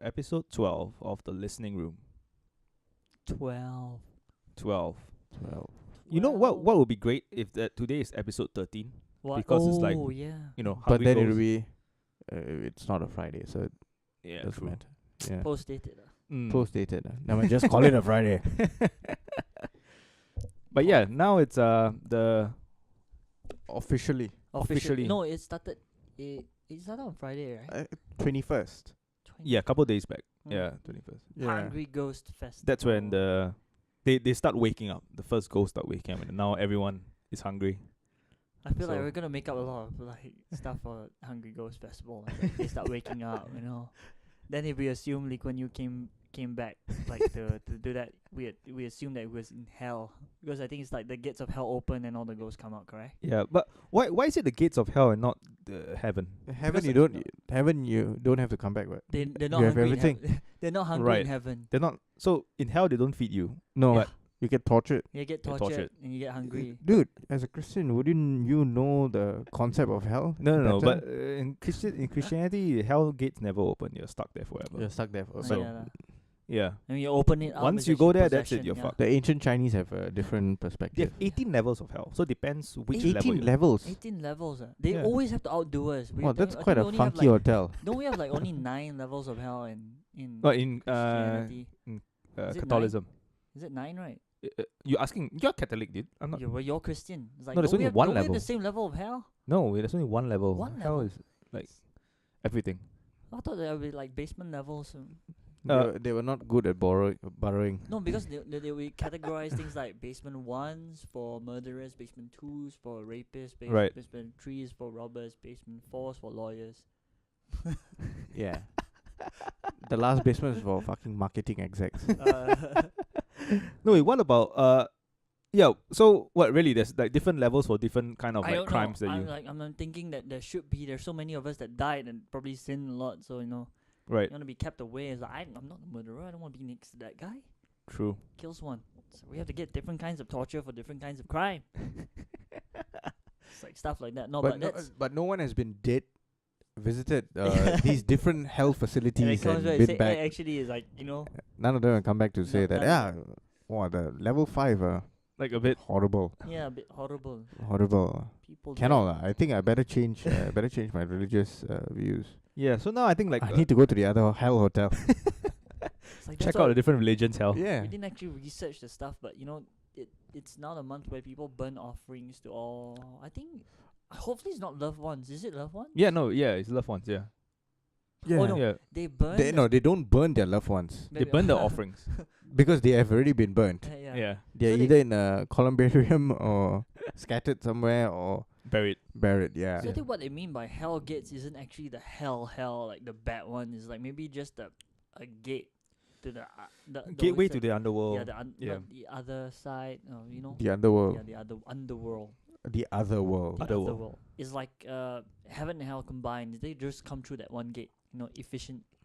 episode 12 of the listening room. 12. 12. 12. You know what would be great if that today is episode 13? What? Because it's like, yeah. you know, But Hungry then Ghost. it'll be, it's not a Friday, so it Yeah, doesn't true. matter. Yeah. Post dated. Post dated. Now just call it a Friday. But yeah, now it's the Officially. Officially. No, it started. It started on Friday, right? 21st. 20. a couple days back. Mm. Yeah, 21st. Yeah. Hungry Ghost Festival. That's when they start waking up. The first ghost start waking up, and now everyone is hungry. I feel like So- we're gonna make up a lot of like stuff for Hungry Ghost Festival. Like, they start waking up, you know. Then if we assume Lee Kuan Yew came back like to do that, we assume that it was in hell, because I think it's like the gates of hell open and all the ghosts come out, correct? Yeah, but why is it the gates of hell and not the heaven? Heaven, Because you don't have to come back, right? They're not You have hungry. everything. They're not hungry Right. in heaven. They're not. So in hell they don't feed you. No, Yeah. you get tortured. You get You're tortured, tortured. and you get hungry. Dude, as a Christian, wouldn't you know the concept of hell? No. better? But in Christianity, hell gates never open. You're stuck there forever. You're stuck there for So, so. yeah, lah. Yeah. And when you open it up, Once it's you go actually there, that's it, possession, you're yeah. fucked. The ancient Chinese have a different They perspective. have 18 levels of hell. So it depends which 18 level. levels. 18 levels. They Yeah. always have to outdo us. Oh, that's I quite think a we only have, funky like, hotel. Don't we have like only 9 levels of hell in Not in Christianity? Is it Catholicism. Is it 9, right? You're asking. You're Catholic, dude. I'm not. You're Christian. It's like, No, there's don't we only have, one don't we have level. the same level of hell? No, there's only one level. One Hell level? is like everything. I thought there would be like basement levels. They were not good at burrowing. No, because they will categorize things like basement 1s for murderers, basement 2s for rapists, Right. basement 3s for robbers, basement 4s for lawyers. Yeah. The last basement is for fucking marketing execs. No, wait, what about yeah, so what really there's like different levels for different kind of I like don't crimes know. that you I'm thinking that there's so many of us that died and probably sinned a lot, so you right. want to be kept away. It's like I'm not a murderer. I don't want to be next to that guy. True. Kills one. So we have to get different kinds of torture for different kinds of crime. It's like stuff like that. No, but that's but no one has been dead, visited these different hell and it facilities comes and back been say, back. actually it's like None of them have come back to say No, that. none Yeah, of wow, the level 5 Like a bit horrible, yeah, a bit horrible. horrible. People Cannot die. lah. I think I better change. Better change my religious views. yeah, so now I think like I need to go to the other hell hotel. It's like check that's out why the different religions hell. Yeah. we didn't actually research the stuff, but it's now the month where people burn offerings to all. I think hopefully it's not loved ones. Is it loved ones? Yeah, no, yeah, it's loved ones, yeah. Oh, no. Yeah. They burn. They don't burn their loved ones They burn the offerings. because they have already been burnt. Yeah. They're So either in a columbarium or scattered somewhere or Buried. buried. Yeah. So I think what they mean by hell gates isn't actually the hell like the bad one. Is like maybe just a gate to the Gateway what's to that? the underworld. Yeah, yeah. not the other side. The underworld. Yeah, the other underworld. The other world. The Otherworld. otherworld. It's like heaven and hell combined. They just come through that one gate.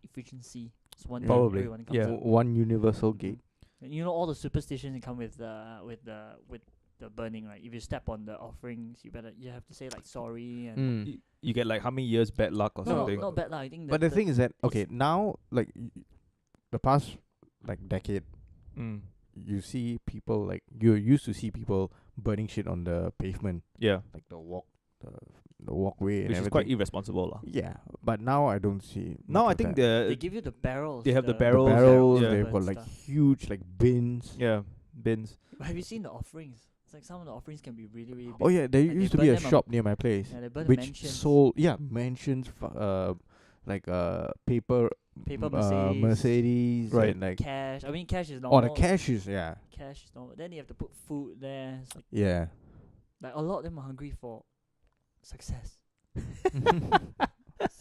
Efficiency. It's one gate, Probably. everyone comes Yeah. out. One universal gate. And all the superstitions that come with the burning, right? If you step on the offerings, you have to say like sorry and You get like how many years bad luck or no, something. not bad lah. I think. But the thing is that okay now like the past like decade Mm. you see people like you used to see people burning shit on the pavement Yeah. like the walkway and Which is everything. quite irresponsible lah. Yeah, but now I don't see. Now much I of think that. they give you the barrels. they have the The barrels, barrels. yeah. They've got like huge like bins. Yeah, bins. But have you seen the offerings? It's like some of the offerings can be really, really big. Oh yeah, there And they used to be burn a them shop near my place Yeah, they burn which mansions. sold mansions like paper Paper Mercedes. Mercedes Right. and like Cash. I mean, cash is normal. the cash is Cash is normal. Then you have to put food there. It's yeah. like a lot of them are hungry for success.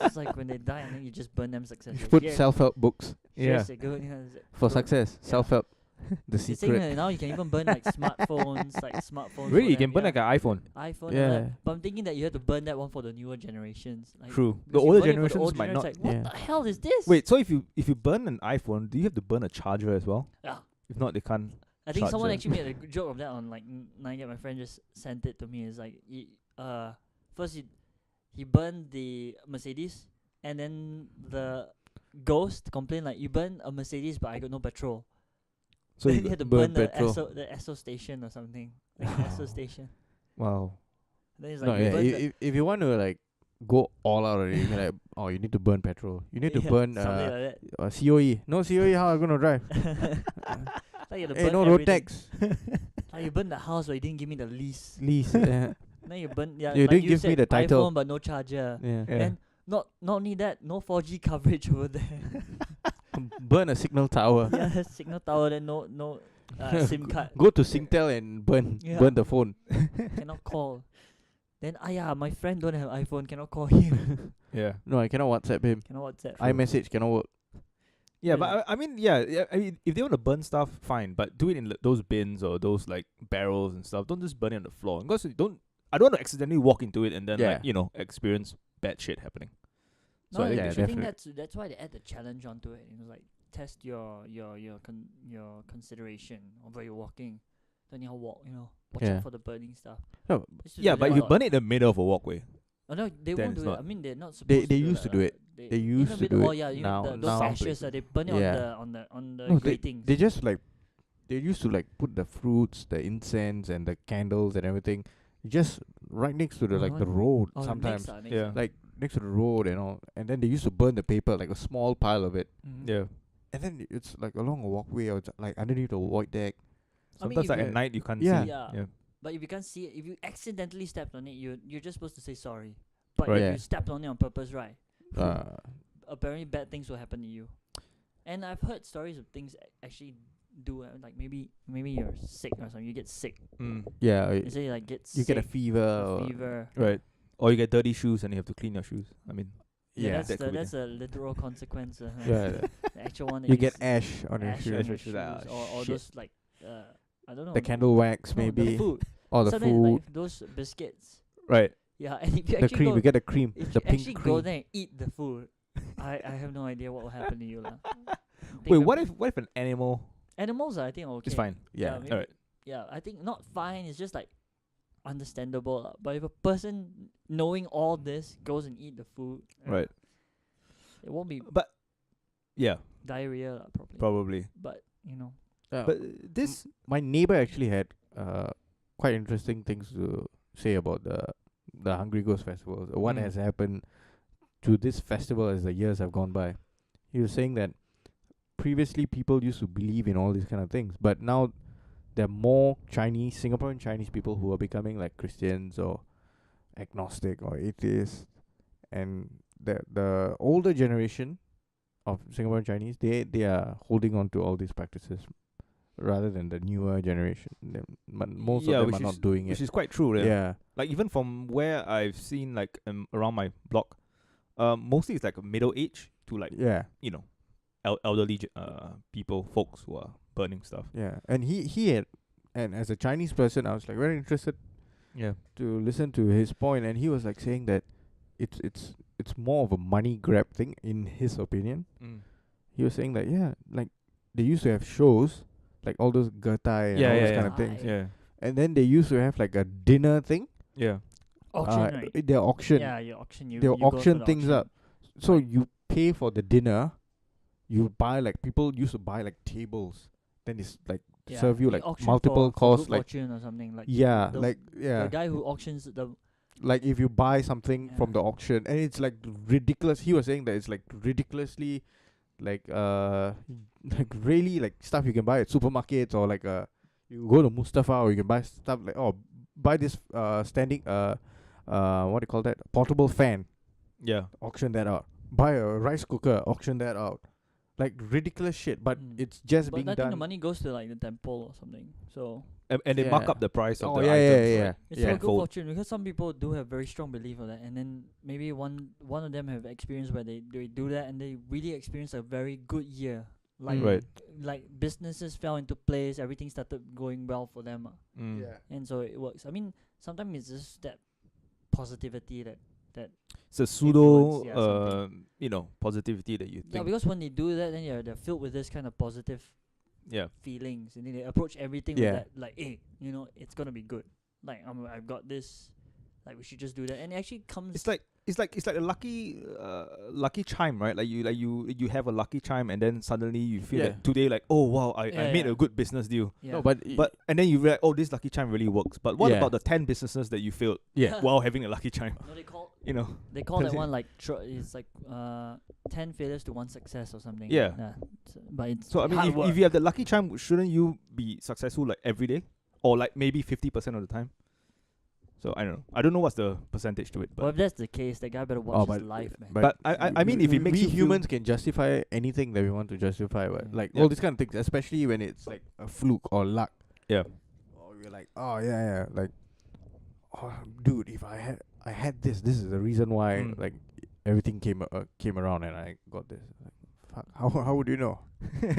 It's like when they die and then you just burn them success. You Like, put here- self-help books here's a good, for Go- success. yeah. Self-help. The It's saying secret. that now you can even burn like smartphones, for Really, you them, can burn yeah. like an iPhone. iPhone. Yeah. And but I'm thinking that you have to burn that one for the newer generations. Like, True. The because you older burn it for the generations old might not. generations, like, what Yeah. the hell is this? Wait, so if you burn an iPhone, do you have to burn a charger as well? Yeah. If not, they can't. I think someone charger. actually made a joke of that on like 9gag. My friend just sent it to me. It's like first he burned the Mercedes and then the ghost complain like, you burn a Mercedes but I got no petrol. So Then you you had to burn burn petrol. the Esso station or something. Like an Esso station. Wow. Then it's No, like you yeah. burn the If you want to like go all out already, you can like, oh, you need to burn petrol. You need to yeah, burn something like COE. No COE, how am I gonna drive? that. Like you had to Hey, burn no road everything. tax. Like you burn the house but you didn't give me the lease. Lease. Then you burn You like didn't you give me said, the title. iPhone but no charger. Yeah. Yeah. Then not only that, no 4G coverage over there. Burn a signal tower. Yeah, signal tower, then no SIM card. Go to Singtel and burn Yeah. burn the phone. Cannot call. Then my friend don't have iPhone, cannot call him. Yeah. No, I cannot WhatsApp him. Cannot WhatsApp. iMessage cannot work. Yeah, but I mean, yeah, I mean, if they want to burn stuff, fine, but do it in those bins or those like barrels and stuff. Don't just burn it on the floor. Because I don't want to accidentally walk into it and then Yeah. like experience bad shit happening. So No, I think yeah, they I should- think definitely. that's why they add the challenge onto it. Like test your consideration of where you're walking. Don't anyhow walk. Watch Yeah. out for the burning stuff. No, They should yeah, do but that if a you lot. burn it in the middle of a walkway, Oh no, they then won't it's do it. not. I mean, they're not supposed They to. used to do it. They used to do it. Oh yeah, Now- those now- ashes. They burn it Yeah. on the No, gratings. they just like they used to like put the fruits, the incense, and the candles and everything just right next to the like the road. Oh, Sometimes next, Yeah. like next to the road and all, and then they used to burn the paper like a small pile of it, yeah. and then it's like along a walkway or it's like underneath the void deck. I mean, Sometimes if like you- at night you can't Yeah. see. Yeah. Yeah. But if you can't see it, if you accidentally stepped on it, you're just supposed to say sorry. But Right. if Yeah. you stepped on it on purpose, right? Uh, Apparently bad things will happen to you. And I've heard stories of things actually do like maybe you're sick or something. You get sick. yeah, You say like get you sick, get a fever. a Or fever. Right. Or you get dirty shoes and you have to clean your shoes. I mean, yeah, that's a literal consequence. yeah. The actual one. That You you get s- ash on your ash shoes. on Ash your on shoes, ah, shoes, or shit. those like I don't know The candle wax no, maybe, the food. or the Sometimes food, like those biscuits. right. Yeah, and if you the actually cream. go, You get the cream, if the you pink actually cream. go there and eat the food, I have no idea what will happen to you lah. Wait, what if an animal animals are, I think okay. is fine? Yeah. maybe- Alright. Yeah, I think not fine. It's just like understandable lah. But if a person knowing all this goes and eat the food, Right. it won't be But yeah, diarrhea lah, probably. probably. But But this My neighbor actually had quite interesting things to say about the Hungry Ghost Festival. What Mm. has happened to this festival as the years have gone by. He was saying that previously people used to believe in all these kind of things, but now there are more Singaporean Chinese people who are becoming like Christians or agnostic or atheists, and the older generation of Singaporean Chinese, they are holding on to all these practices rather than the newer generation. But most Yeah, of them which are is- not doing which it. is quite true. Yeah. Like even from where I've seen like around my block, mostly it's like a middle age to like Yeah. elderly people, folks who are burning stuff. Yeah. And he had, and as a Chinese person, I was like very interested Yeah. to listen to his point, and he was like saying that it's more of a money grab thing in his opinion. He was saying that like they used to have shows like all those Gertai and Yeah, all yeah, those yeah. kind of things, Yeah. and then they used to have like a dinner thing. Yeah. auction, right? Their auction. Yeah, you auction. They'll you go for auction the things auction. up. So Right. you pay for the dinner. You buy like people used to buy like tables. Then it's like Yeah, serve you they like auction multiple for course good like fortune or something like. yeah the- like The yeah guy who auctions the like if you buy something from Yeah. the auction and it's like ridiculous. He was saying that it's like ridiculously like like really like stuff you can buy at supermarkets or like you go to Mustafa or you can buy stuff like buy this standing what do you call that, portable fan, Yeah. auction that out. Buy a rice cooker, auction that out. Like ridiculous shit, but Mm. it's just but being I think the done. money goes to like the temple or something. So And they mark Yeah. up the price of Oh, the yeah, items. yeah, yeah. right? it's Yeah. for good Tenfold. fortune because some people do have very strong belief of that, and then maybe one of them have experience where they do that and they really experience a very good year. Like Right. like businesses fell into place, everything started going well for them, Mm. Yeah. and so it works. I mean, sometimes it's just that positivity that It's a pseudo, Influence, yeah, something. positivity that you yeah, think. because when they do that, then they're filled with this kind of positive Yeah. feelings, and then they approach everything Yeah. with that, like, hey, it's gonna be good. Like I've got this, like we should just do that, and it actually comes. It's like it's like a lucky chime, right? Like you have a lucky chime, and then suddenly you feel Yeah. that today, like, oh wow, I Yeah, made yeah. a good business deal. Yeah. No, but And then you realize, oh, this lucky chime really works. But what Yeah. about the 10 businesses that you failed yeah. while having a lucky chime? No, they call You know? that one like it's like 10 failures to 1 success or something. Yeah. But it's So I mean, hard work. if you have the lucky chime, shouldn't you be successful like every day, or like maybe 50% of the time? So I don't know. I don't know what's the percentage to it, Well, but if that's the case, that guy better watch his life, man. But I mean, if it makes we you feel- humans can justify anything that we want to justify, right? Mm. Like Yeah. all these kind of things, especially when it's like a fluke or luck. yeah, Or you're like, oh yeah, like, oh dude, if I had this is the reason why Mm. like everything came around and I got this. Like, fuck, how would you know?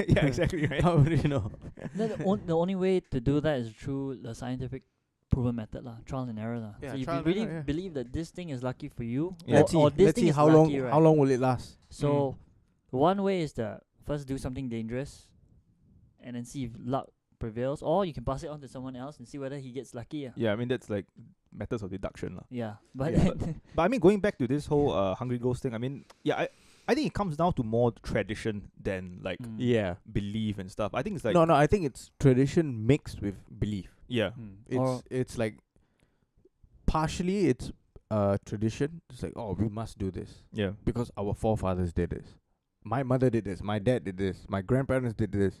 yeah, exactly, right? How would you know? No, the only way to do that is through the scientific proven method, trial and error. Yeah, So if trial you and really error, yeah. believe that this thing is lucky for you, Yeah. or this Let's thing see is how lucky, long right? how long will it last? So one way is to first do something dangerous, and then see if luck prevails, or you can pass it on to someone else and see whether he gets lucky. Yeah, Yeah, I mean that's like methods of deduction, lah. yeah. But Yeah, then But I mean, going back to this whole Hungry Ghost thing, I mean, yeah, I think it comes down to more tradition than like Mm. Yeah. belief and stuff. I think it's like No, I think it's tradition mixed with belief. yeah, Or It's like partially it's tradition. It's like, oh, we must do this yeah, because our forefathers did this. My mother did this. My dad did this. My grandparents did this.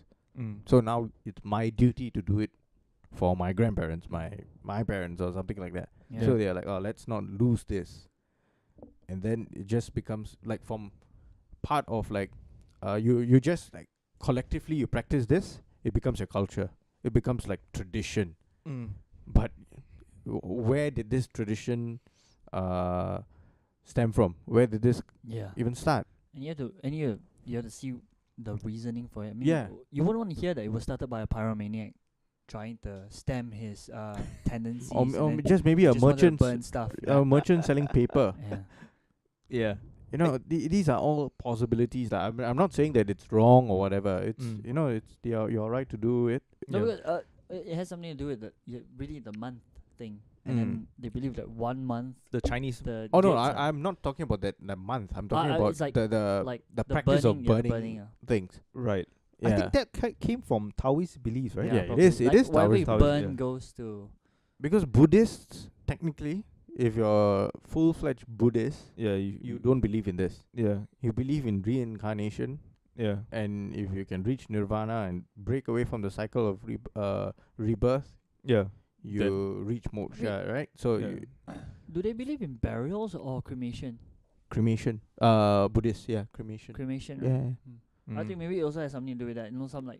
So now it's my duty to do it for my grandparents, my parents, or something like that. yeah. So they're like, oh, let's not lose this. And then it just becomes like from part of like, you just like collectively you practice this. It becomes your culture. It becomes like tradition. But where did this tradition stem from? Where did this Yeah. even start? And you have to see the reasoning for it. I mean, Yeah. you wouldn't want to hear that it was started by a pyromaniac trying to stem his tendencies. Or and then just maybe a just wanted to merchant, burn stuff. a merchant selling paper. Yeah. yeah, You know, these are all possibilities. That I'm not saying that it's wrong or whatever. It's Mm. you know, it's you're right to do it. No, Yeah. because, it has something to do with really the month thing, and then they believe that 1 month the Chinese. the Oh no, dates are I'm not talking about that month. I'm talking it's about like- the like the practice of burning burning things. Right. Yeah. I think that came from Taoist beliefs, right? Yeah, it probably. is- it Like is whatever Taoist, you Taoist, burn yeah. goes to Because Buddhists, technically, if you're full-fledged Buddhist, Yeah, you don't believe in this. Yeah, You believe in reincarnation, yeah, and if you can reach nirvana and break away from the cycle of rebirth, yeah. you reach moksha, right? So Yeah. you, do they believe in burials or cremation? cremation. Buddhist, yeah, cremation. Cremation, right? Yeah. I think maybe it also has something to do with that. You know, some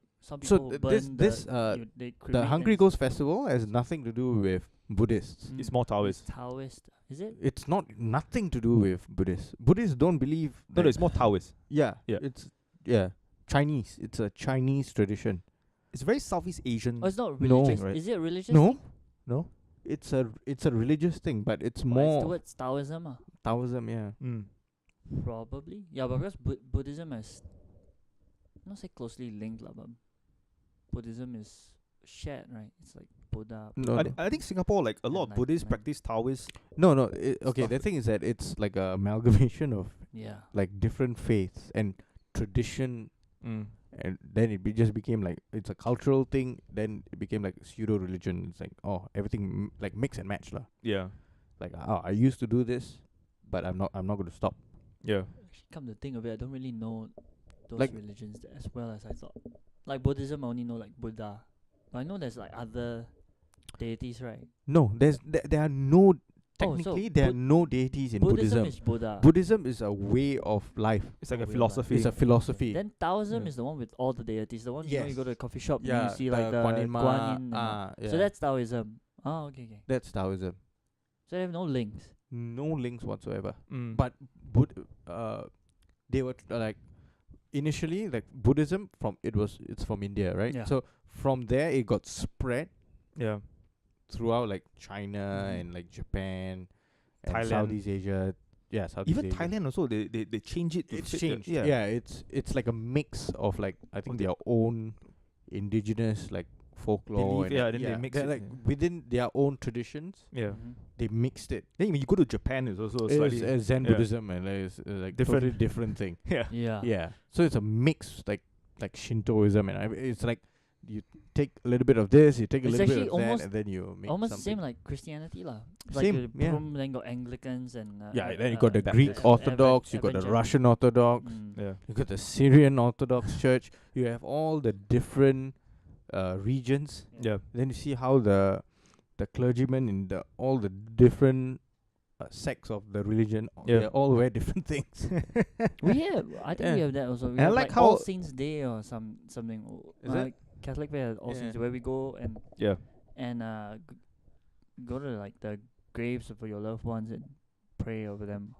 So people burn this they the cremate Hungry and Ghost Festival has nothing to do with Buddhists. Mm. it's more It's Taoist. Taoist, is it? It's not nothing to do with Buddhists. Buddhists don't believe. No, that- it's more Taoist. Yeah, Yeah. It's Chinese. It's a Chinese tradition. It's very Southeast Asian. Oh, it's not No. religious. Right. Is it a religious? No, thing? no. It's a religious thing, but it's But more it's towards Taoism, Taoism. Yeah. probably. Yeah, but because Buddhism is not say closely linked, but Buddhism is shared, right? It's like Buddha. No, I think Singapore, like a lot of Buddhists Enlightenment. practice Taoist. no. Okay, Stuff. the thing is that it's like a amalgamation of Yeah. like different faiths and tradition, and then just became like it's a cultural thing. Then it became like pseudo religion. It's like everything like mix and match lah. Yeah, Like I used to do this, but I'm not going to stop. yeah. Actually, come to think of it, I don't really know those Like- religions as well as I thought. Like Buddhism, I only know like Buddha. But I know there's like other deities, right? No, there are no Oh, so technically there are no deities in Buddhism. is Buddha. Buddhism is a way of life. It's like Oh, a weird, philosophy. It's a philosophy. Then Taoism Yeah. is the one with all the deities. The one you know you Yes. go to a coffee shop and yeah, you see like the Guan Yin Ma, Guan Yin and all. yeah. So that's Taoism. Oh, okay. that's Taoism. So they have no links. No links whatsoever. But But they were like initially like Buddhism it's from India, right? Yeah. So from there it got spread yeah, throughout like China Mhm. and like Japan and Thailand. Southeast Asia. Yeah, Southeast even Asia. Thailand also they change it. To It's fit the- changed. Yeah, it's like a mix of like I think their own indigenous like folklore. Belief, And yeah, then they mix they're it, like yeah. within their own traditions. Yeah. Mhm. They mixed it. Then when you go to Japan, it's also slightly It's Zen yeah. Buddhism, and it's like Different. totally different thing. Yeah. Yeah. Yeah. So it's a mix, like Shintoism, and it's like you take a little bit of this, you take a It's little bit actually of that, almost- and then you make Almost the something. same like Christianity lah. Same, yeah. Then got Anglicans and Yeah, then you got the Baptist. Greek Orthodox, you got the Evangelical. Russian Orthodox, Mm. Yeah. you got the Syrian Orthodox Church. You have all the different regions. Yeah. Then you see how the clergymen in all the different sects of the religion, Yeah. they all wear different things. We have, I think we Yeah. have that also. We And I have like like All how- Saints Day or something. Is it? Catholic we have All Yeah. Saints where we go and Yeah. go to like the graves of your loved ones and pray over them.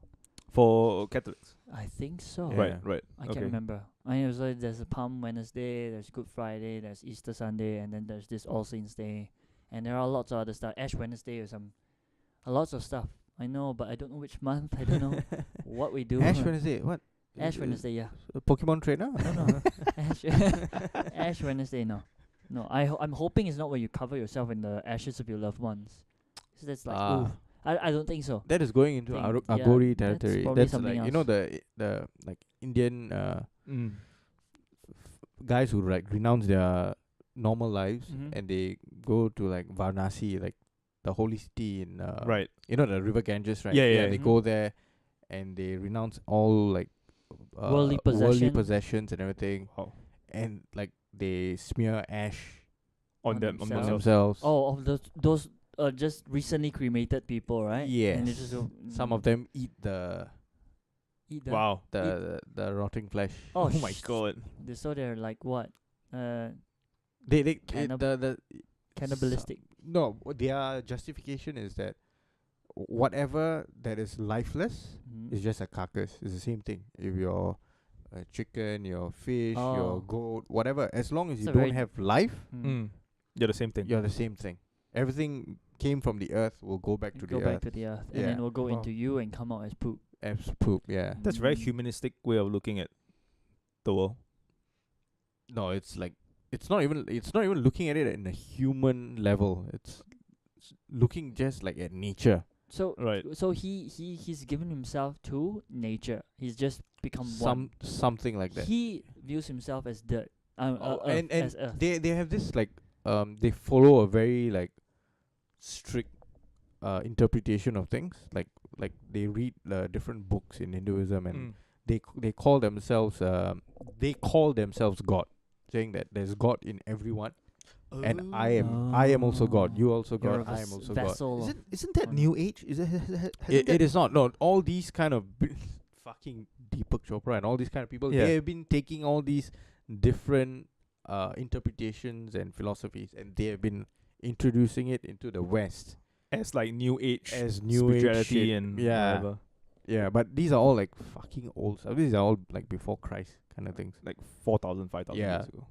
For Catholics. I think so. Yeah. Right. Right. I okay. can't remember. I know so there's a Palm Wednesday, there's Good Friday, there's Easter Sunday, and then there's this All Saints Day, and there are lots of other stuff. Ash Wednesday or lots of stuff. I know, but I don't know which month. I don't know what we do. Ash Wednesday, what? Ash Wednesday, yeah. A Pokemon trainer? No. Ash, Ash Wednesday, no. No, I'm hoping it's not where you cover yourself in the ashes of your loved ones. So that's like, oof. I don't think so. That is going into Think- Agori yeah, that's territory. probably That's something like, you know, else. the like Indian Mm. guys who like renounce their normal lives Mhm. and they go to like Varanasi, like the holy city in Right. you know, the river Ganges, right? Yeah, yeah. They Mhm. go there and they renounce all like Worldly worldly possession. possessions and everything, Wow. and like they smear ash On On them. On on themselves. themselves. Oh, of those just recently cremated people, right? And they Yes. just Some of them eat the eat the Wow. the rotting flesh. Oh, my god. So they're like what? They Cannib- the Cannibalistic. no, their justification is that whatever that is lifeless Mhm. is just a carcass. It's the same thing. If your chicken, your fish, Oh. your goat, whatever, as long as It's you a don't very- have life, Mm. Mm. Yeah, the same thing. you're the same thing. Everything came from the earth will go back to Go the back earth to the earth, and Yeah. then we'll go Wow. into you and come out as poop. as poop. Yeah. That's a very Mm. humanistic way of looking at the world. No, it's like it's not even looking at it in a human level. It's looking just like at nature. So Right. so he's given himself to nature. He's just become one. Something like that. He views himself as dirt. Oh, Earth, and as earth. they have this like they follow a very like strict interpretation of things. Like they read different books in Hinduism, and Mm. they call themselves God, saying that there's God in everyone, and I am also God. You also You're God. a I am also God. vessel. of- Isn't that Oh, no. New Age? Is it? It is not. No, all these kind of fucking Deepak Chopra and all these kind of people, Yeah. they have been taking all these different interpretations and philosophies, and they have been introducing it into the West as like New Age as new age spirituality shit. and Yeah. whatever. Yeah, but these are all like fucking old stuff. These are all like before Christ kind of things. Like 4,000, 5,000 Yeah. years ago.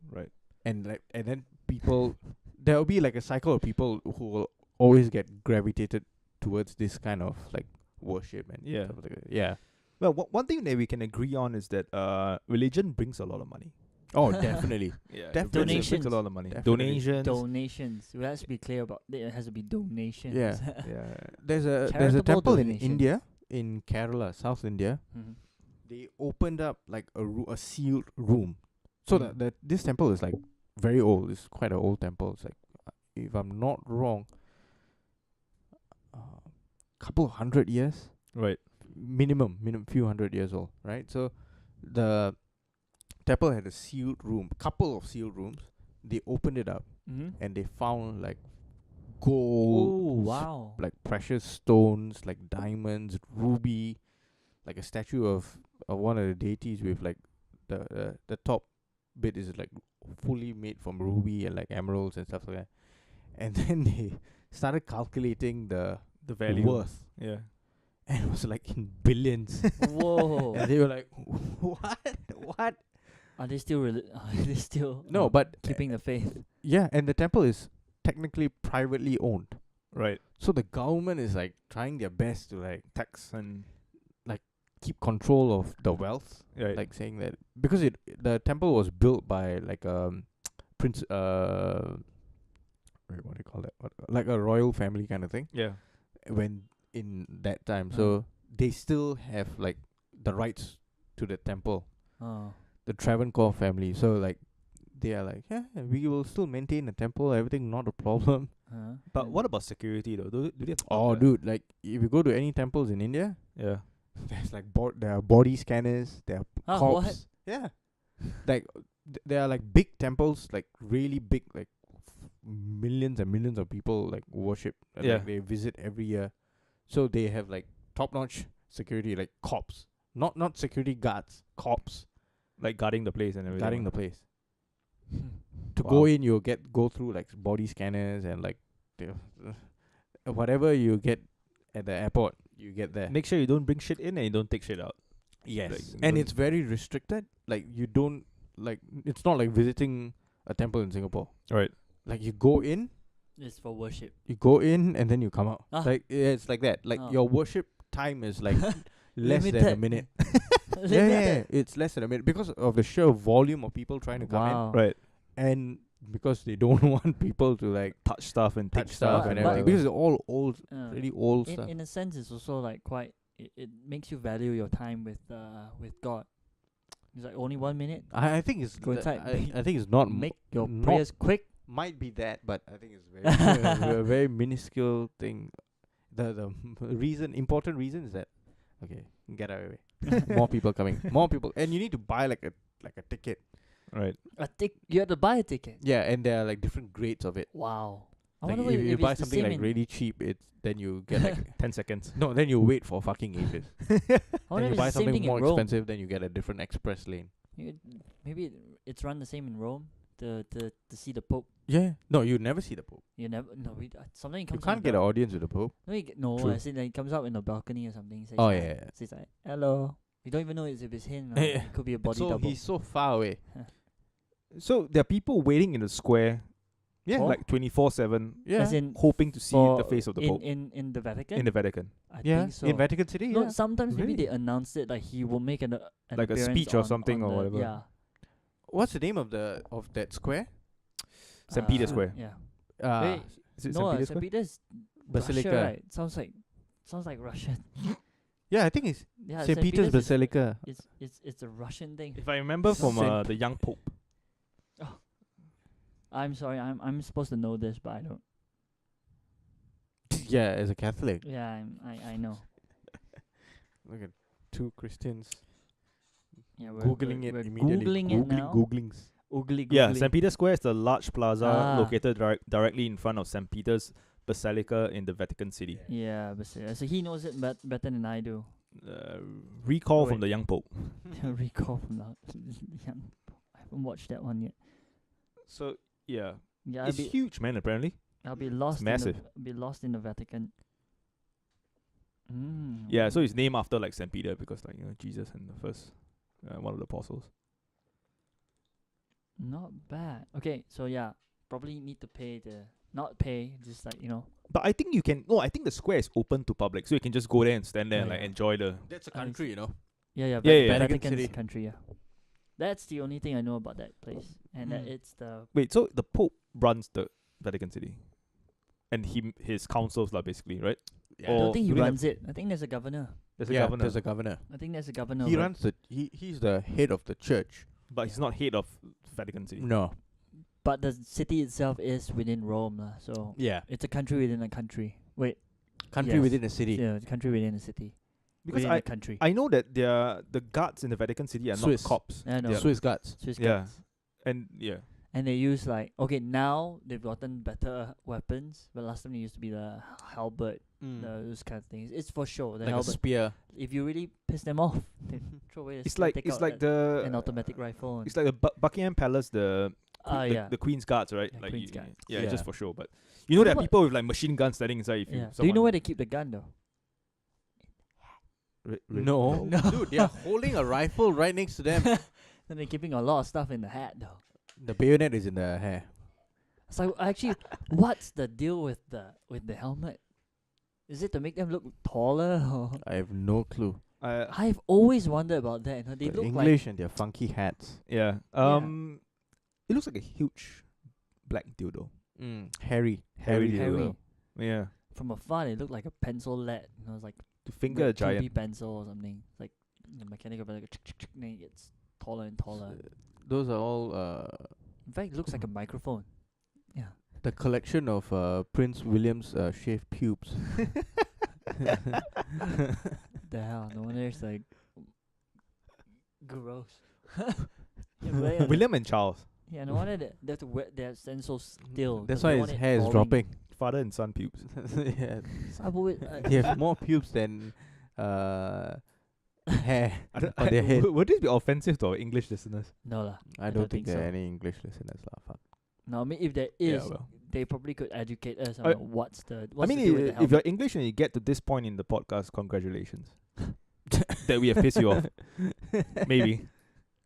Right. And then people, there will be like a cycle of people who will always get gravitated towards this kind of like worship and Yeah. stuff like that. Yeah. Well, one thing that we can agree on is that religion brings a lot of money. Oh, definitely. Yeah, Definitely. it brings Donations. a lot of money. Definitely. Donations. donations. We have to be clear about it. It has to be donations. Yeah. Yeah. There's a Charitable temple in donations. India, in Kerala, South India. Mhm. They opened up like a sealed room. So Mm. this temple is like very old. It's quite an old temple. It's like, if I'm not wrong, couple of 100 years Right. minimum few 100 years old, right? So the temple had a sealed room, couple of sealed rooms. They opened it up Mhm. and they found like Oh gold, wow. like precious stones, like diamonds, ruby, like a statue of one of the deities with like the top bit is like fully made from ruby and like emeralds and stuff like that. And then they started calculating the The value. worth, Yeah. and it was like in billions. Whoa. And they were like, what? Are they still are they still No, but keeping the faith? yeah, and the temple is technically privately owned. Right. So the government is like trying their best to like Tax and keep control of the wealth, right. like saying that because the temple was built by like prince wait, what do you call that? Like a royal family kind of thing. Yeah. When in that time, so they still have like the rights to the temple. Oh. The Travancore family. So like they are like, yeah, we will still maintain the temple. Everything not a problem. But what about security though? Do they have to Oh, guard that? dude, like if you go to any temples in India, Yeah. there's like there are body scanners, there are Huh, cops. what? Yeah, like there are like big temples, like really big, like millions and millions of people like worship. And, Yeah. like, they visit every year, so they have like top-notch security, like cops, not security guards, cops Like guarding the place and everything. guarding the place. To Wow. go in, you'll go through like body scanners and like whatever you get at the airport, you get there. Make sure you don't bring shit in and you don't take shit out. Yes, Like, and don't- it's very restricted. Like you don't like. It's not like visiting a temple in Singapore. Right. Like you go in, It's for worship. and then you come out. Ah. Like it's like that. Like Oh. your worship time is like less than a Limited. minute. yeah, Limited. it's less than a minute because of the sheer volume of people trying to come Wow. Right. in, and because they don't want people to like Touch stuff and touch take stuff stuff and But- everything because it's all old, Uh, really old in stuff. in a sense, it's also like quite. It makes you value your time with God. It's like only 1 minute. I think it's Go inside, I think it's not Make your not- prayers quick. might be that, but I think it's very a very minuscule thing. The important reason is that okay, get out of the way. More people coming, more people, and you need to buy like a ticket. Right. You have to buy a ticket. Yeah, and there are like different grades of it. Wow. I Like wonder if you it's buy the something same like in- really cheap, then you get like 10 seconds. no, then you wait for fucking ages. I wonder And if you it's buy the same something thing more in Rome. expensive, then you get a different express lane. Maybe it's run the same in Rome. To see the Pope. Yeah, no, you never see the Pope. You never something You comes. can't get an audience with the Pope. No, True. I said like, it comes out in the balcony or something. Says Oh hi. yeah, Says like, hello. You don't even know if it's him. Or Yeah. it could be a body so double. he's so far away. So there are people waiting in the square, Yeah, Oh. like 24/7, yeah, As in hoping to see for the face of the Pope in the Vatican. in the Vatican. I yeah. think so. In Vatican City, No, yeah. sometimes maybe Really? they announced it like he will make an Like a appearance speech or on- something on or the- whatever. Yeah. What's the name of that square? St. Peter's Square. Yeah. Uh, Is it No, St. Peter's St. Square? Peter's Basilica. Russia, right? Sounds like Russian. Yeah, I think it's Yeah, St. Peter's is- Basilica. It's a Russian thing. If I remember from Saint- the young Pope. I'm sorry, I'm supposed to know this, but I don't. Yeah, as a Catholic. Yeah, I know. Look at two Christians Yeah, we're googling it we're immediately. Googling it now. Googlings. Oogly Yeah, googly. St. Peter's Square is the large plaza Ah. located directly in front of St. Peter's Basilica in the Vatican City. Yeah, but so he knows it better than I do. Recall from Wait. the young Pope. Recall from that. Yeah, I haven't watched that one yet. So yeah, Yeah, it's huge, man. Apparently, I'll be lost. massive. Be lost in the Vatican. yeah. So it's named after like St. Peter because like Jesus and the first one of the apostles. Not bad. Okay, so yeah, probably need to pay not pay, just like But I think you can. No, I think the square is open to public, so you can just go there and stand there Oh, and like yeah. enjoy the. That's a I country, you know. Yeah, yeah. Vatican Vatican City. country. Yeah, that's the only thing I know about that place, and that Mm. it's the Wait, so the Pope runs the Vatican City, and his councils are basically right. I Or don't think he do they have- runs it. I think there's a governor. There's a Yeah, governor, there's a governor. I think there's a governor. He but- runs he's the head of the church. but he's not head of Vatican City. No. But the city itself is within Rome, lah. So Yeah. it's a country within a country. Wait, Country Yes. within a city. yeah, it's a country within a city. Because within a country. I know that the guards in the Vatican City are Swiss. not cops. I know. Yeah. Swiss guards. Swiss Yeah. guards. And yeah, And they use like now they've gotten better weapons, but last time they used to be the halberd, those kind of things. It's for show. The Like a halberd. spear. If you really piss them off, they throw away the it's spear, like take it's out like the an automatic rifle. And it's like the Buckingham Palace, the yeah. the Queen's Guards, right? Yeah, like Queen's you, Guards. yeah, Yeah. just for show. But you know there are What- people with like machine guns standing inside. If Yeah. you Do you someone know where they keep the gun though? No. No. Dude, they are holding a rifle right next to them. Then they're keeping a lot of stuff in the hat though. The bayonet is in the hair. So actually, what's the deal with the helmet? Is it to make them look taller? Or? I have no clue. I've always wondered about that. They The look English and their funky hats. yeah. It looks like a huge black dildo. Hairy. Hairy Hairy. dildo. Yeah. From afar, it looked like a pencil lead. You know, it's like To finger a like 2B giant. pencil or something. It's like the mechanical, but like then it gets taller and taller. Those are all In fact, it looks like a microphone. Yeah. the collection of Prince William's shaved pubes. The hell? No wonder it's like gross. Yeah, why are William and Charles, they- yeah, no wonder they have to wear they stand so still. That's 'cause why they his want it hair is falling. dropping. father and son pubes. Yeah. So I've always, They have more pubes than hair on their head. Would this be offensive to our English listeners? no lah. I don't think there so. are any English listeners lah. Fuck. No, I mean if there Yeah, is, well. they probably could educate us on I what's the. I What's mean, the deal with the if helmet. you're English and you get to this point in the podcast, congratulations. That we have pissed you off. Maybe.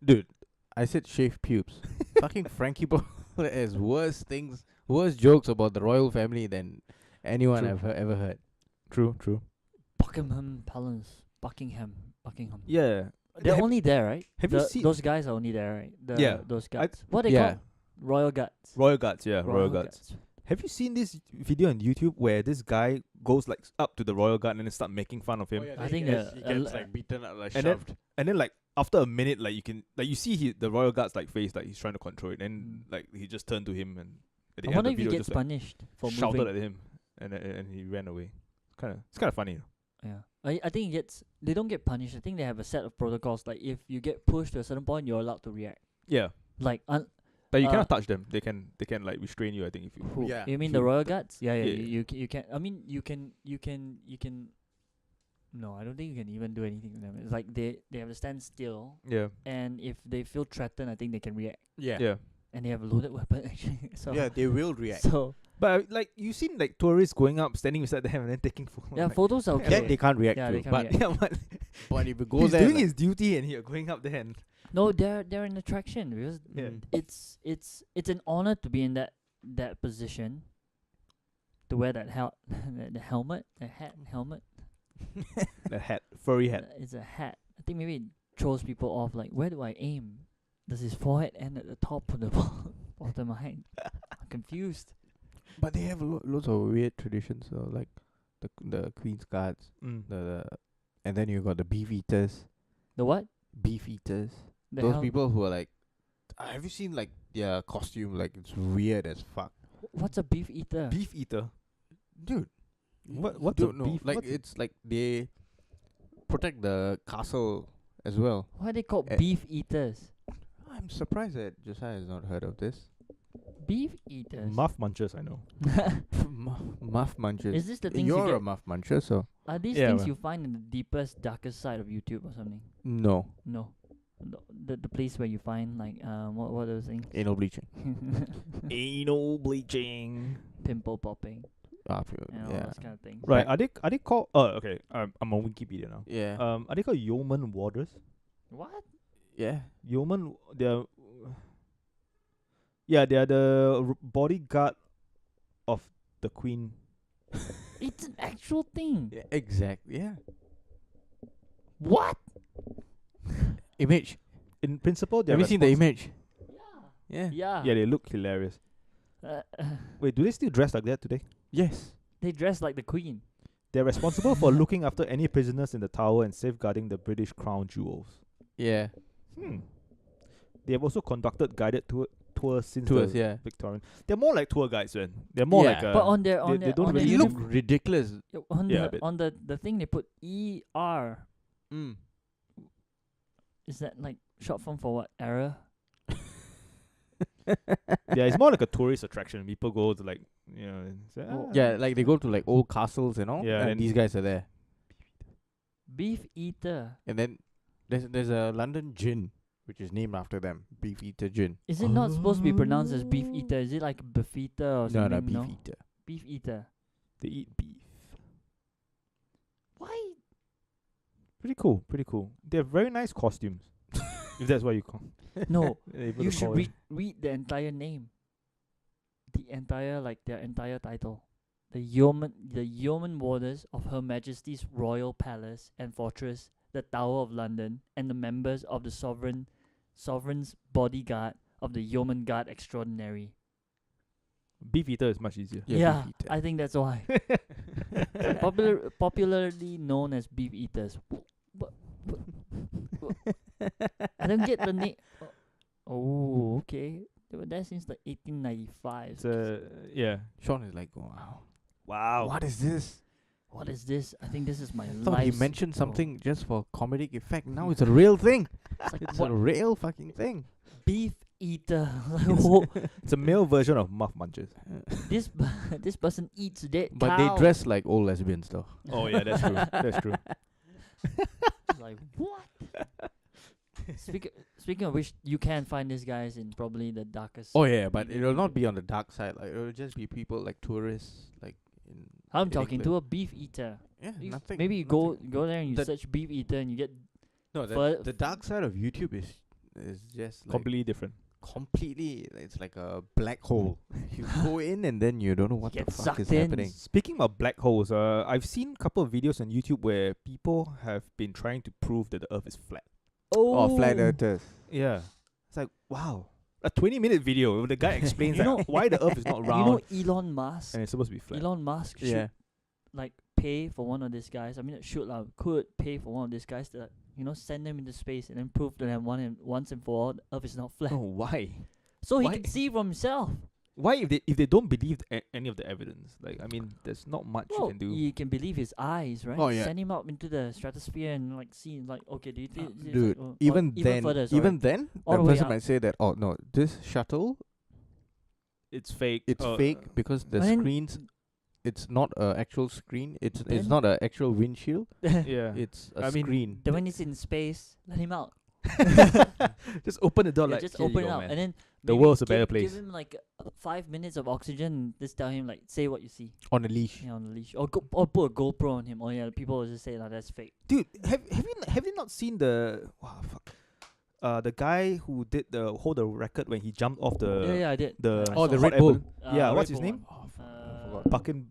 Dude, I said shaved pubes. Fucking Frankie Paul has worse jokes about the royal family than anyone True. I've ever heard. True. Buckingham Palace, Buckingham. Yeah. They're Have- only there, right? have you seen- those guys are only there, right? Yeah. Those I- guys. What they Yeah. call? Royal guards. Royal Guards, yeah, Royal Guards. Have you seen this video on YouTube where this guy goes like up to the Royal Guard and then start making fun of him? I think he the- gets like beaten up, like and then- shoved. And then like after a minute, like you can like you see the Royal Guard's like face like he's trying to control it, and Mm. like he just turned to him and at the I end wonder of if the he video gets just like punished for shouted moving. at him and he ran away. It's kind of funny. Yeah, I think they don't get punished. I think they have a set of protocols. Like if you get pushed to a certain point, you're allowed to react. Yeah, Like but you Uh, cannot touch them. They can like restrain you. I think if you. who? Yeah. You mean If the you- royal guards? Yeah, Yeah, You can. I mean, you can. No, I don't think you can even do anything to them. It's like they have to stand still, Yeah. and if they feel threatened, I think they can react. Yeah. Yeah. And they have a loaded weapon actually. So Yeah, they will react. So But like you seen like tourists going up, standing beside them, and then taking photos. yeah, like, photos are yeah, okay. That they can't react Yeah, to. they can't But react. yeah, but but if you go he's there, doing like, his duty and you're going up there and No, they're an attraction because Yeah. it's an honor to be in that position. To wear that the helmet, the helmet. the hat, furry hat. It's a hat. I think maybe it throws people off. Like, where do I aim? Does his forehead end at the top of the bottom? I'm confused. but they have loads of weird traditions. So like the Queen's Guards, the and then you got the Beefeaters. The what? Beefeaters. The Those hell- people who are like, have you seen like their costume? Like it's weird as fuck, What's a beef eater? Beef eater. dude. What's don't a know? beef? Like what's a- it's like they protect the castle as well. Why are they called Eh. beef eaters? I'm surprised that Josiah has not heard of this. Beef eaters. Muff munchers, I know. Muff munchers. Is this the things You're you a get? muff muncher, so Are these Yeah, things well. you find in the deepest, darkest side of YouTube or something? no No. The place where you find like what are those things? anal bleaching. Anal bleaching. Pimple popping and all Yeah, those kind of things. Right? Are they called? Oh, okay. I'm on Wikipedia now. yeah, Are they called yeoman warders? What? yeah. Yeoman, they're. Yeah, they are the bodyguard of the queen. It's an actual thing. Yeah, exactly. Yeah. What? Image. In principle, they're Have you seen the image? Yeah. Yeah. Yeah. Yeah, they look hilarious. Uh, Wait, do they still dress like that today? Yes. they dress like the queen. They're responsible for looking after any prisoners in the tower and safeguarding the British crown jewels. Yeah. They have also conducted guided tours since Tours. the Yeah. Victorian. They're more like tour guides, man. They're more Yeah. like But on their they don't on They really their look YouTube- ridiculous. on Yeah, a the bit. on the thing they put ER. Mm. Is that like short form for what? Error? yeah, it's more like a tourist attraction. People go to like and say, Oh. Yeah, like they go to like old castles and all. Yeah, and and- these guys are there. Beef eater. And then there's a London gin which is named after them, Beefeater gin. Is it not supposed to be pronounced as beef eater? Is it like beefeater or No, something? no, Beefeater. Beef eater. they eat beef. Why? Pretty cool. They have very nice costumes. if that's what you call. No, they're able you to should call it. read the entire name. The entire their entire title. The yeoman warders of Her Majesty's Royal Palace and Fortress, the Tower of London, and the members of the sovereign's bodyguard of the Yeoman Guard Extraordinary. Beefeater is much easier. Yeah, Beefeater. I think that's why. Popularly known as Beefeaters. I don't get the name. Oh, okay. That since like 1895. It's yeah. Sean is like, wow. Wow. What is this? What is this? I think this is my I thought he life. mentioned something just for comedic effect. Now it's a real thing. It's like, It's what? a real fucking thing. Beef eater. Like, whoa, It's a male version of Muff Munchers. this this person eats dead But cow. they dress like old lesbians though. Oh yeah, that's true. That's true. Like what? Speaking of which, you can find these guys in probably the darkest. Oh yeah, but it'll not be on the dark side. Like it'll just be people like tourists, like in. I'm in talking England. to a beef eater. Yeah, You- nothing. Maybe you nothing. go there and you The- search beef eater and you get No, fur- the dark side of YouTube is just like Completely different. completely. It's like a black hole. You go in and then you don't know what the Get fuck is sucked in. happening. Speaking of black holes, I've seen a couple of videos on YouTube where people have been trying to prove that the Earth is flat. Oh, flat earthers. Yeah, it's like wow, a 20-minute video where the guy explains You that know- why the Earth is not You round know Elon Musk. and it's supposed to be flat. Elon Musk should Yeah. like pay for one of these guys. I mean, could pay for one of these guys to send them into space and then prove to them once and for all the Earth is not flat. Oh, why? So he why? can see for himself. Why if they don't believe any of the evidence? Like I mean, there's not much you Well, can do. he can believe his eyes, right? Oh, yeah. Send him up into the stratosphere and like see, like, okay, do you think it's Dude, like, or even further, then, the All the way person up. might say that, oh no, this shuttle, It's fake. it's fake because the But then- screens, it's not a actual screen. It's Then- not a actual windshield. Yeah. It's a I mean, screen. then when he's in space, let him out. Just open the door. Yeah, like just "Here you open go, it out, man." and then The maybe world's a better place. Give him like 5 minutes of oxygen. And just tell him like, say what you see. On a leash. Yeah, on the leash, or or put a GoPro on him. Oh yeah, people will just say like that's fake. Dude, have you not seen the the guy who did hold the record when he jumped off the Yeah, I did. the I Oh, saw the it. Red hot Bull. air balloon? Yeah, Red what's his Bull name? one. I forgot. Fucking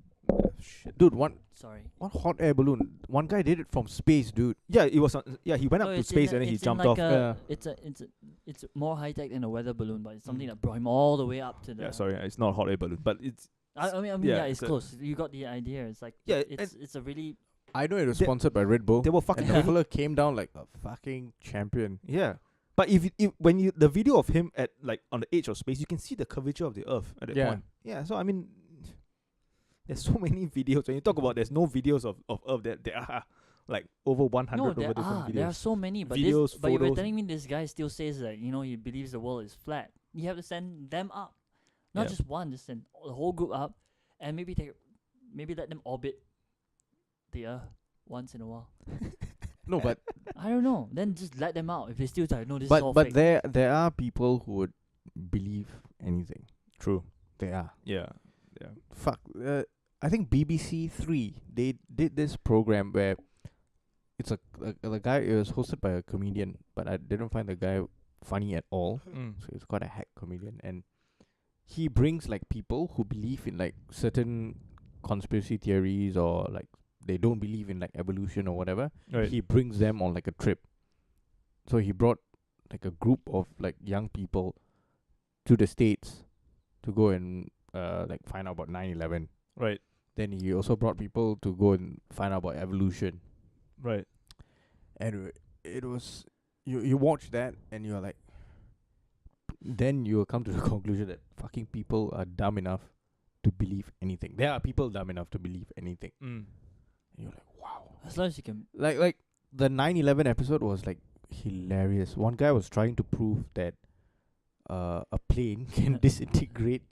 shit. Dude, one Sorry. hot air balloon. One guy did it from space, dude. Yeah, it was. He went No, up to it's space in and then he it's in jumped like off. a- It's more high tech than a weather balloon, but it's something that brought him all the way up to the. Yeah, sorry, it's not a hot air balloon, but it's I mean, yeah, yeah, it's it's a- close. You got the idea. It's like Yeah, it's a really I know it was They- sponsored by Red Bull. they were fucking. and the fella came down like a fucking champion. Yeah, but if when you the video of him at like on the edge of space, you can see the curvature of the Earth at that Yeah. point. Yeah, so I mean, there's so many videos. When you talk about there's no videos of Earth, there are like over 100 no. over There different are videos. so many, but Videos, but you were photos. telling me this guy still says that he believes the world is flat. You have to send them up, not Yeah. just one. Just send the whole group up, and maybe let them orbit the Earth once in a while. No, but I don't know. Then just let them out if they still try. No, this is all but fake. there are people who would believe anything. True. There are. Yeah. Yeah. Fuck. I think BBC 3 they did this program where it's the guy. It was hosted by a comedian, but I didn't find the guy funny at all. Mm. So he's quite a hack comedian, and he brings like people who believe in like certain conspiracy theories or like they don't believe in like evolution or whatever. Right. He brings them on like a trip. So he brought like a group of like young people to the States to go and like find out about 9/11. Right. Then he also brought people to go and find out about evolution. Right. And it was you watch that and you're like, then you will come to the conclusion that fucking people are dumb enough to believe anything. There are people dumb enough to believe anything. Mm. And you're like, wow. As long as you can. Like the 9/11 episode was like hilarious. One guy was trying to prove that a plane can disintegrate,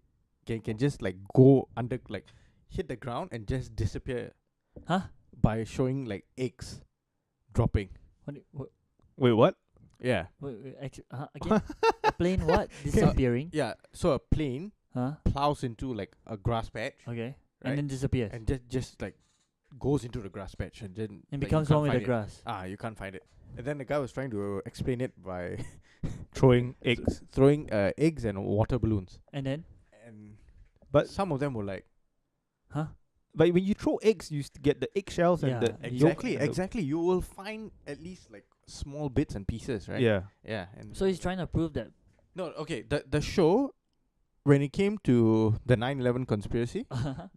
can just like go under, like hit the ground and just disappear Huh? by showing like eggs dropping. What? Wait, what? Yeah. Wait, actually, again? A plane what? Disappearing? Yeah. So a plane Huh? plows into like a grass patch, Okay. right? And then disappears. and just like goes into the grass patch and then And like, becomes you one can't with the find it. grass. You can't find it. And then the guy was trying to explain it by Throwing eggs. throwing eggs and water balloons. And then? And But some of them were like, Huh? but when you throw eggs, you get the eggshells Yeah, and the exactly, yolk and the- exactly. You will find at least like small bits and pieces, right? Yeah. Yeah. And So he's trying to prove that. no, okay. The show when it came to the 9/11 conspiracy,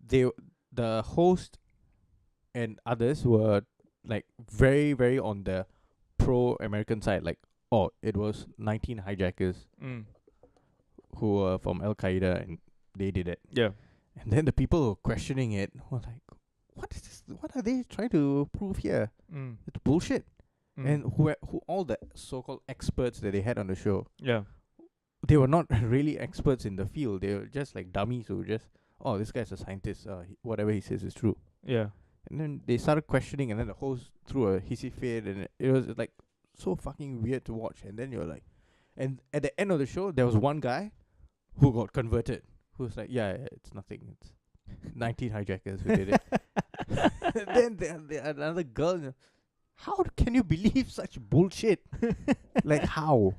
the host and others were like very, very on the pro-American side. Like, oh, it was 19 hijackers who were from Al Qaeda and they did it. Yeah. And then the people who were questioning it were like, what is this? What are they trying to prove here? It's bullshit. And who all the so-called experts that they had on the show, yeah. they were not really experts in the field. They were just like dummies who just, oh, this guy's a scientist. Whatever he says is true. Yeah. And then they started questioning, and then the host threw a hissy fit, and it was like so fucking weird to watch. And then you're like, and at the end of the show, there was one guy who got converted, who was like, yeah, it's nothing. It's 19 hijackers who did it. And then another girl, how can you believe such bullshit? Like how?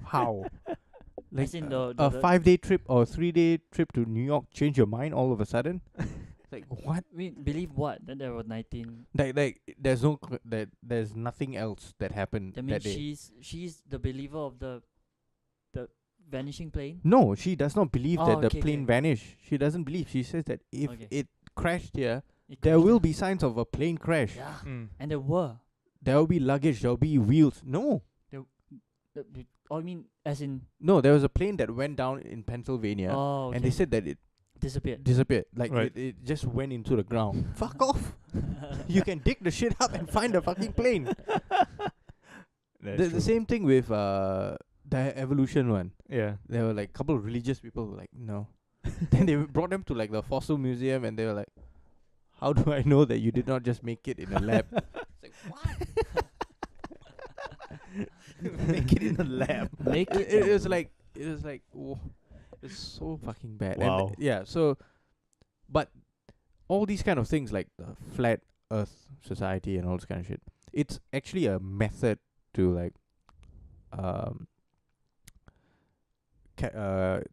Like As in a the 5-day trip or 3-day trip to New York change your mind all of a sudden? Like what? believe what? That there were 19. Like there's nothing else that happened That that means day. she's the believer of the vanishing plane. No, she does not believe Oh, that the okay, plane okay. vanished. She doesn't believe. She says that if Okay. it crashed here, It there crashed will there. be signs of a plane crash. Yeah, and there were. There will be luggage. There will be wheels. No, I mean, as in. no. There was a plane that went down in Pennsylvania, Oh, okay. and they said that it disappeared. disappeared. Like Right. it just went into the ground. Fuck off. You can dig the shit up and find the fucking plane. The same thing with the evolution one. Yeah. There were like a couple of religious people who were like, no. Then they brought them to like the fossil museum, and they were like, how do I know that you did not just make it in a lab? It's like, what? Make it in a lab. Make it. It was like, oh, it's so fucking bad. Wow. And yeah, so, but all these kind of things like the flat Earth society and all this kind of shit, it's actually a method to like,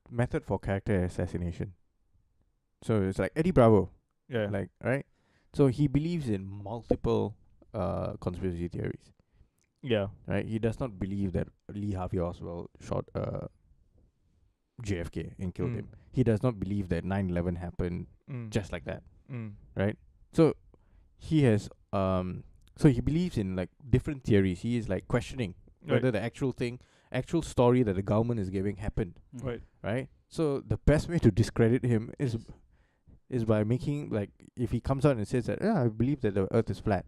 method for character assassination. So it's like Eddie Bravo, Yeah. like, right? So he believes in multiple conspiracy theories, yeah. right? He does not believe that Lee Harvey Oswald shot JFK and killed him. He does not believe that 9/11 happened just like that, right? So he has so he believes in like different theories. He is like questioning whether the actual story that the government is giving happened, right? So the best way to discredit him is by making like, if he comes out and says that, I believe that the Earth is flat,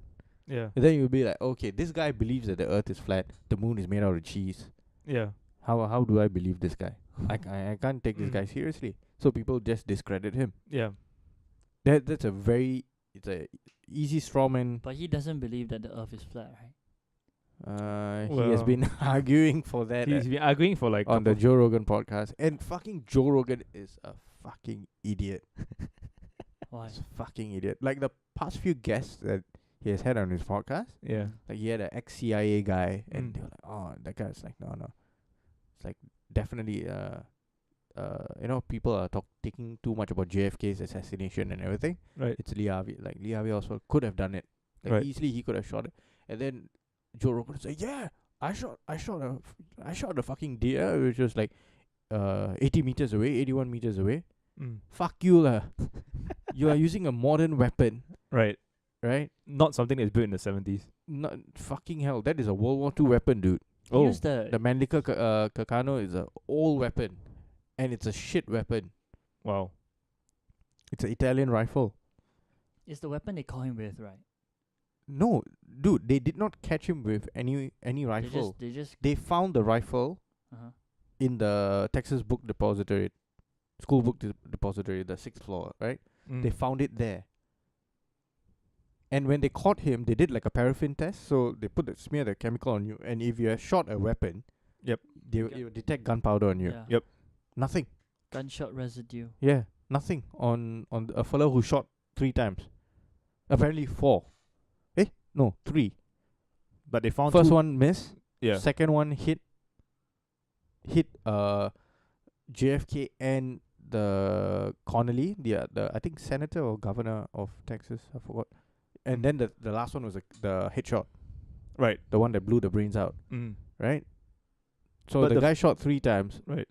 Yeah. and then you'll be like, okay, this guy believes that the Earth is flat, the moon is made out of cheese. Yeah. How do I believe this guy? I can't take this guy seriously. So people just discredit him. Yeah. That's it's a easy straw man. But he doesn't believe that the Earth is flat, right? He has Well, been arguing for that He's been arguing for like on the couple- Joe Rogan podcast, and fucking Joe Rogan is a fucking idiot. Why? He's a fucking idiot. Like the past few guests that he has had on his podcast, Yeah. like he had an ex-CIA guy, and Mm. they were like, oh, that guy's like, no. It's like definitely, people are taking too much about JFK's assassination and everything. Right. It's Lee Harvey. Like Lee Harvey Oswald could have done it. Like Right. easily he could have shot it. And then Joe Rogan said, yeah, I shot a fucking deer, which was like 80 meters away, 81 meters away. Fuck you lah. You are using a modern weapon, Right. right? Not something that's built in the 70s. Not fucking hell. That is a World War II weapon, dude. He used the The Mannlicher Kakano is a old weapon, and it's a shit weapon. Wow. It's an Italian rifle. it's the weapon they call him with, right? No, dude, they did not catch him with any rifle. They just They found the rifle in the Texas Book Depository, school book depository, the 6th floor, right? They found it there. And when they caught him, they did like a paraffin test. So they smear the chemical on you, and if you have shot a weapon, Yep. it will detect gunpowder on you. yeah. Yep. Nothing. Gunshot residue. Yeah, nothing on a fellow who shot 3 times. Apparently 4. No, 3. But they found First two- one missed. Yeah. Second one hit JFK and the Connolly, the I think senator or governor of Texas, I forgot. And then the last one was the headshot, Right. the one that blew the brains out, right? So But the the guy shot 3 times. Right.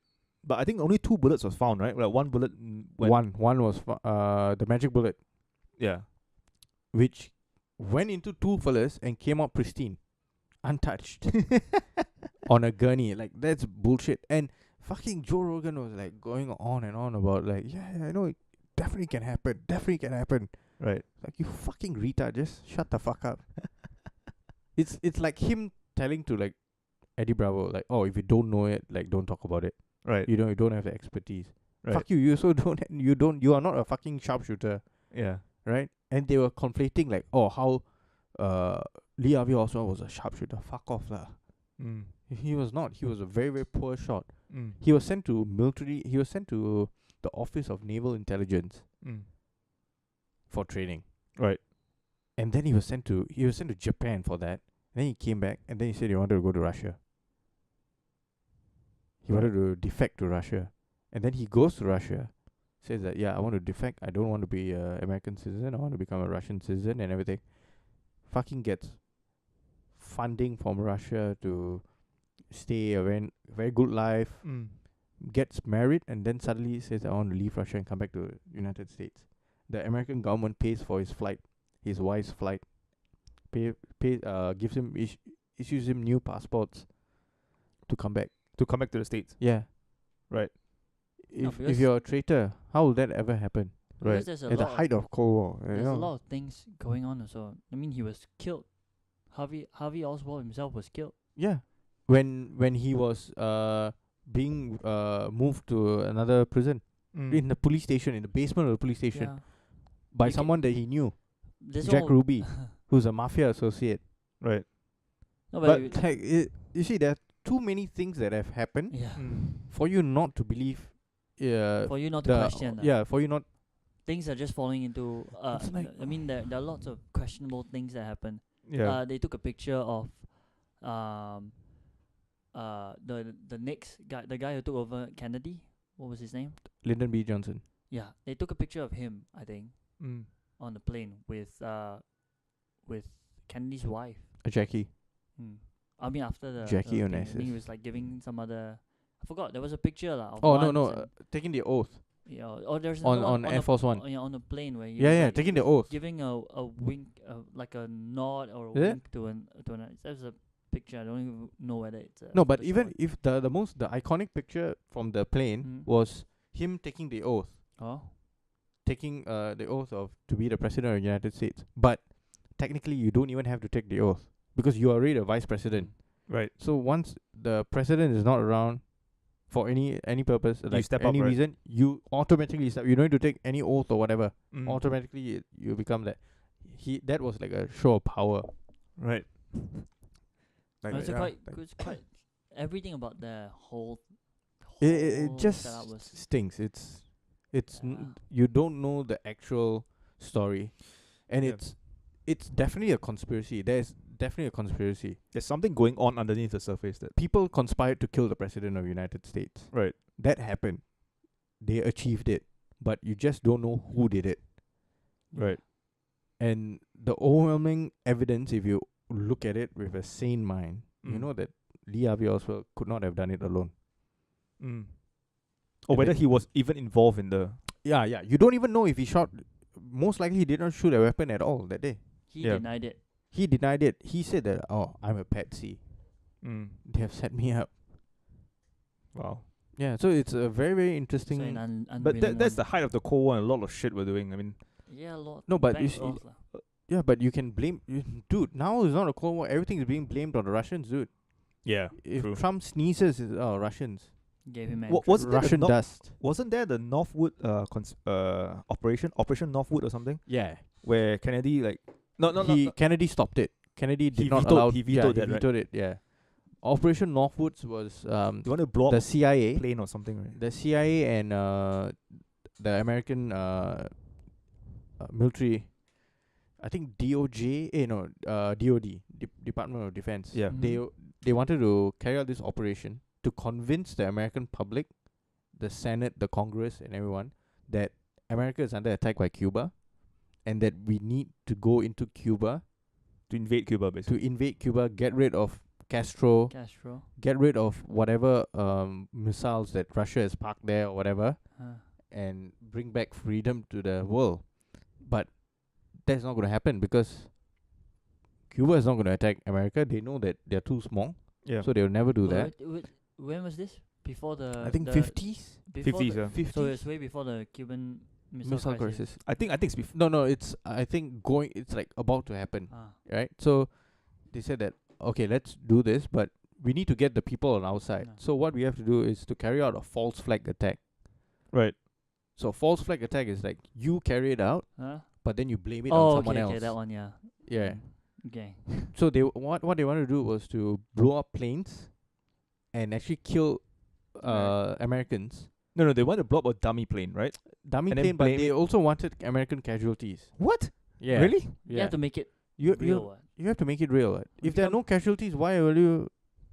But I think only 2 bullets was found, right? Like 1 bullet went. One was the magic bullet, Yeah. which went into 2 fellas and came out pristine, untouched, on a gurney. Like, that's bullshit. And fucking Joe Rogan was like going on and on about like, yeah, I know it definitely can happen. Definitely can happen. Right. Like, you fucking retard, just shut the fuck up. It's like him telling to like Eddie Bravo, like, oh, if you don't know it, like, don't talk about it. Right. You don't have the expertise. Right. Fuck you. You also you are not a fucking sharpshooter, Yeah. right? And they were conflating like, oh, how Lee Harvey Oswald was a sharpshooter. Fuck off lah. Mm. He was not. He was a very, very poor shot. Mm. He was sent to the Office of Naval Intelligence Mm. for training. Right. And then he was sent to Japan for that. Then he came back and then he said he wanted to go to Russia. He wanted to defect to Russia. And then he goes to Russia, says that, yeah, I want to defect. I don't want to be a American citizen. I want to become a Russian citizen and everything. Fucking gets funding from Russia to stay a very, very good life. Mm. Gets married and then suddenly says, I want to leave Russia and come back to United States. The American government pays for his flight, his wife's flight. Issues him new passports to come back. To come back to the States. Yeah. Right. If because you're a traitor, how will that ever happen? Because Right. there's a At the lot of- height of Cold War. you There's know. a lot of things going on also. I mean, he was killed. Harvey Oswald himself was killed. Yeah. When he was being moved to another prison in the police station, in the basement of the police station, Yeah. by You ca- someone that he knew, This Jack all- Ruby, who's a mafia associate. Right. No, But it- like, you see, there are too many things that have happened yeah. Mm. for you not to believe. For you not to question. For you not. Things are just falling into. It's like- I mean, there are lots of questionable things that happen. Yeah. They took a picture of, the next guy, the guy who took over Kennedy. What was his name? Lyndon B. Johnson. Yeah, they took a picture of him, I think, Mm. on the plane with Kennedy's wife. Jackie. I mean, after the Jackie thing, I Onassis. think he was like giving some other. I forgot. There was a picture lah. Oh, no. Taking the oath Yeah. Or there's on another one Air Force One. yeah, on a plane where he Yeah, was, yeah, like, taking the oath. giving a wink, like a nod or a Is it? wink to an. There's a picture. I don't even know whether it's a. No, but Photoshop even or- if the iconic picture from the plane was him taking the oath, taking the oath of to be the president of the United States. But technically, you don't even have to take the oath because you are already the vice president. Right. So once the president is not around for any purpose, like step up, any right? reason, you automatically step. You don't need to take any oath or whatever. Mm. Automatically, you become that. That was like a show of power. Right. Like, it's yeah, quite. like- It's quite. Everything about the whole. it whole just setup was. stinks. It's Yeah. you don't know the actual story, and Yeah. it's definitely a conspiracy. There's definitely a conspiracy. There's something going on underneath the surface that. People conspired to kill the president of the United States. Right. That happened. They achieved it, but you just don't know who did it. Right. And the overwhelming evidence, if you look at it with a sane mind, you Mm. know that Lee Harvey Oswald could not have done it alone. Mm. Or And whether it- he was even involved in the. Yeah. You don't even know if he shot. Most likely, he did not shoot a weapon at all that day. He Yeah. denied it. He denied it. He said that, oh, I'm a patsy. Mm. They have set me up. Wow. Yeah, so it's a very, very So interesting. an But unwilling that's one. the height of the Cold War and a lot of shit we're doing. I mean. Yeah, a lot. No, but back you see- off lah. Yeah, but you can blame. Dude, now it's not a Cold War. Everything is being blamed on the Russians, dude. Yeah. If True. Trump sneezes, it's Russians. Gave him What was it? Russian dust. Wasn't there the Northwood Operation Northwood or something Yeah. where Kennedy no Kennedy stopped it. Kennedy did He not vetoed- allow. he vetoed that, he right? vetoed it. Yeah. Operation Northwoods was you want to blow the up CIA, a plane or something, right? the CIA and the American military. I think DOJ. DOD, Department of Defense. Yeah. Mhm. They wanted to carry out this operation to convince the American public, the Senate, the Congress, and everyone that America is under attack by Cuba, and that we need to go into Cuba To invade Cuba, basically. to invade Cuba, get rid of Castro, Castro. get rid of whatever missiles that Russia has parked there or whatever, and bring back freedom to the world. But that's not going to happen because Cuba is not going to attack America. They know that they're too small, Yeah. so they'll never do that. When was this? Before the I think the 50s. before 50s, the- yeah. 50s. So it's way before the Cuban Missile Missile Crisis. crisis. I think it's before. No, it's I think it's like about to happen, Ah. right? So they said that okay, let's do this, but we need to get the people on our side. No. So what we have to do is to carry out a false flag attack. Right. So Hmm. false flag attack is like you carry it out, Huh? but then you blame it Oh, on someone okay, else. okay, that one, yeah. Yeah. Mm, Okay. So they what they wanted to do was to blow up planes and actually kill Americans. No, they want to blow up a dummy plane, right? Dummy And then plane, but blame they it- also wanted American casualties. What? Yeah. Really? You Yeah. have to make it you real. What? you have to make it real. What? If there are become- no casualties, why will you?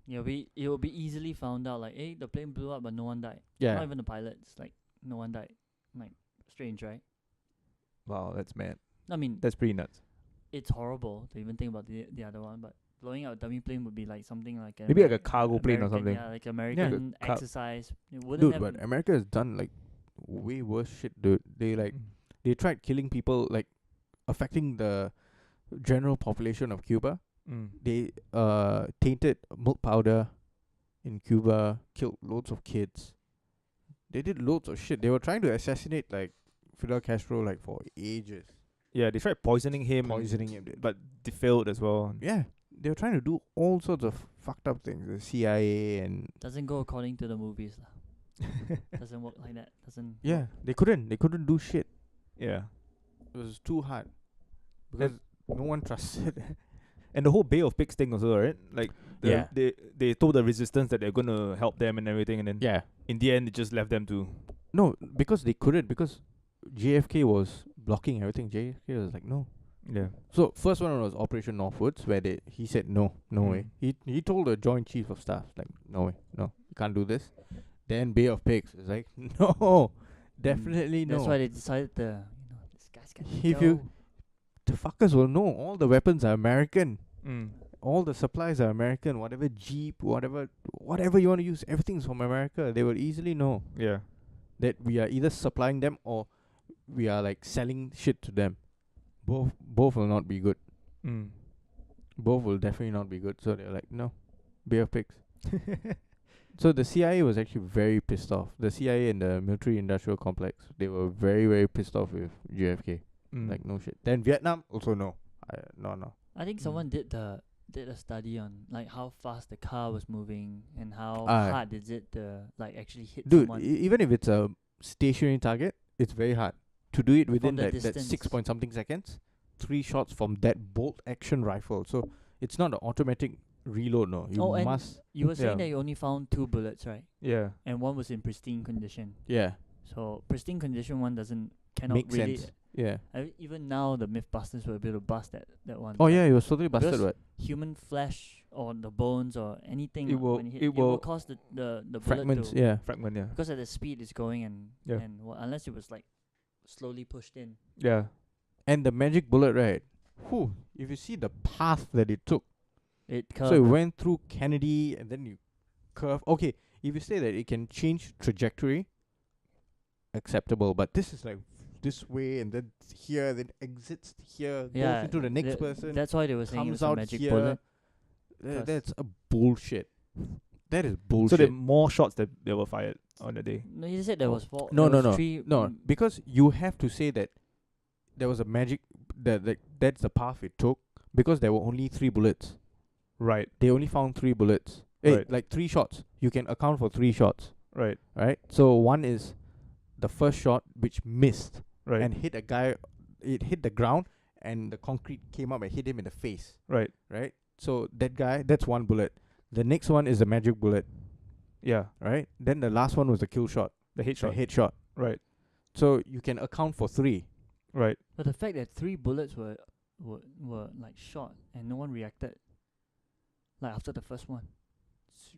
It will be easily found out. Like, hey, the plane blew up, but no one died. Yeah. Not even the pilots. Like, no one died. Like, strange, right? Wow, that's mad. I mean, That's pretty nuts. it's horrible to even think about the other one, but blowing out a dummy plane would be like something like an Maybe like a cargo plane or American- something. Yeah, like American Car- exercise. It wouldn't Dude, have but America has done like way worse shit, dude. They like they tried killing people, like affecting the general population of Cuba. They tainted milk powder in Cuba, killed loads of kids. They did loads of shit. They were trying to assassinate like Fidel Castro like for ages. Yeah, they tried poisoning him. Poisoning him, dude. But they failed as well. Yeah. They were trying to do all sorts of fucked up things. The CIA and doesn't go according to the movies. Doesn't work like that. Doesn't yeah, work. they couldn't do shit. Yeah. It was too hard because no one trusted. And the whole Bay of Pigs thing also, right? Like, Yeah. they told the resistance that they're gonna help them and everything, and then Yeah. in the end, they just left them to. No, because they couldn't, because JFK was blocking everything. JFK was like, no. Yeah. So first one was Operation Northwoods, where he said no way. Mm. He told the Joint Chief of Staff like, no way, no, you can't do this. Then Bay of Pigs is like, no, definitely no. That's why they decided this guy's got to If go. you- the fuckers will know all the weapons are American. Mm. All the supplies are American. Whatever Jeep, whatever you want to use, everything's from America. They will easily know Yeah. that we are either supplying them or we are like selling shit to them. Both will not be good. Mm. Both will definitely not be good. So they're like, no, Bay of Pigs. So the CIA was actually very pissed off. The CIA and the military industrial complex, they were very, very pissed off with JFK. Mm. Like, no shit. Then Vietnam, also no. No. I think Mm. someone did a study on like how fast the car was moving and how Ah. hard is it to like actually hit Dude, someone. even if it's a stationary target, it's very hard to do it within the that distance. 6 point something seconds. 3 shots from that bolt action rifle. So it's not an automatic reload, no. You Oh, and must. You were saying Yeah. that you only found 2 bullets, right? Yeah. And one was in pristine condition. Yeah. So pristine condition one cannot Make really. sense. Yeah. Even now the Mythbusters were able to bust that one. Oh but yeah, it was totally busted. because What? Human flesh or the bones or anything It will- when you hit, it it will will- cause the bullet Fragments. to, Yeah. Fragment. Yeah. because at the speed it's going and Yeah. unless it was like slowly pushed in. Yeah. And the magic bullet, right? Whew, if you see the path that it took, It so it curved. went through Kennedy and then you curve. Okay, if you say that it can change trajectory, acceptable. But this is like this way and then here, then exits here, goes into the next person, That's why they were saying it comes was a out magic here. bullet. That's a bullshit. That is bullshit. So there are more shots that they were fired on the day. No, you said there was 4. No, there no, was no. 3, No, because you have to say that there was a magic that's the path it took because there were only 3 bullets. Right. They only found 3 bullets. Right. Like 3 shots. You can account for 3 shots, Right. right? So one is the first shot which missed Right. and hit a guy. It hit the ground and the concrete came up and hit him in the face, Right. right? So that guy, that's 1 bullet. The next one is the magic bullet, Yeah. right? Then the last one was the kill shot, The headshot. the headshot. Right. So you can account for 3. Right. But the fact that 3 bullets were like shot and no one reacted, like after the first one.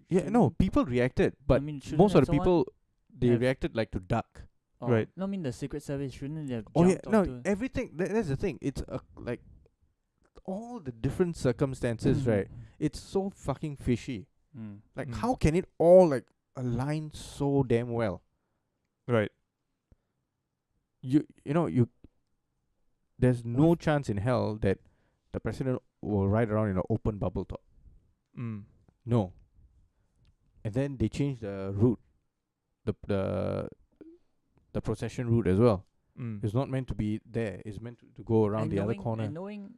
Yeah, no, people reacted, but mean, shouldn't most of have the people they have- reacted like to duck. Right. No, I mean the Secret Service shouldn't have Oh yeah, jumped no, onto everything. That's the thing. It's like all the different circumstances, right? It's so fucking fishy. Like, how can it all like align so damn well? Right. You know, there's no chance in hell that the president will ride around in an open bubble top. No. And then they changed the route, the procession route as well. It's not meant to be there. It's meant to go around the other corner. And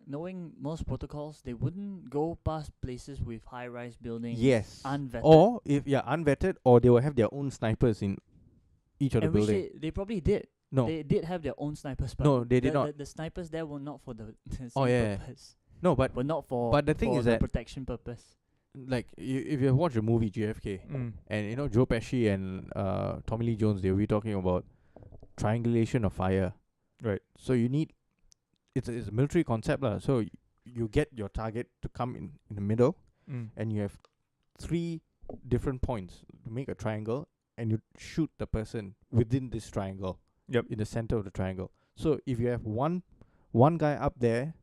knowing most protocols, they wouldn't go past places with high-rise buildings. Yes. Unvetted. Or if unvetted, or they will have their own snipers in each of the and buildings. they probably did. No. They did have their own snipers, but No, they did not. The snipers there were not for the same yeah. purpose. No, but Were not for. but the thing for is the that, protection purpose. like, if you have watched the movie JFK, and you know Joe Pesci and Tommy Lee Jones, they will be talking about triangulation of fire. Right. So you need, it's a military concept lah. So you get your target to come in the middle, and you have 3 different points to make a triangle, and you shoot the person within this triangle. Yep. In the center of the triangle. So if you have one guy up there,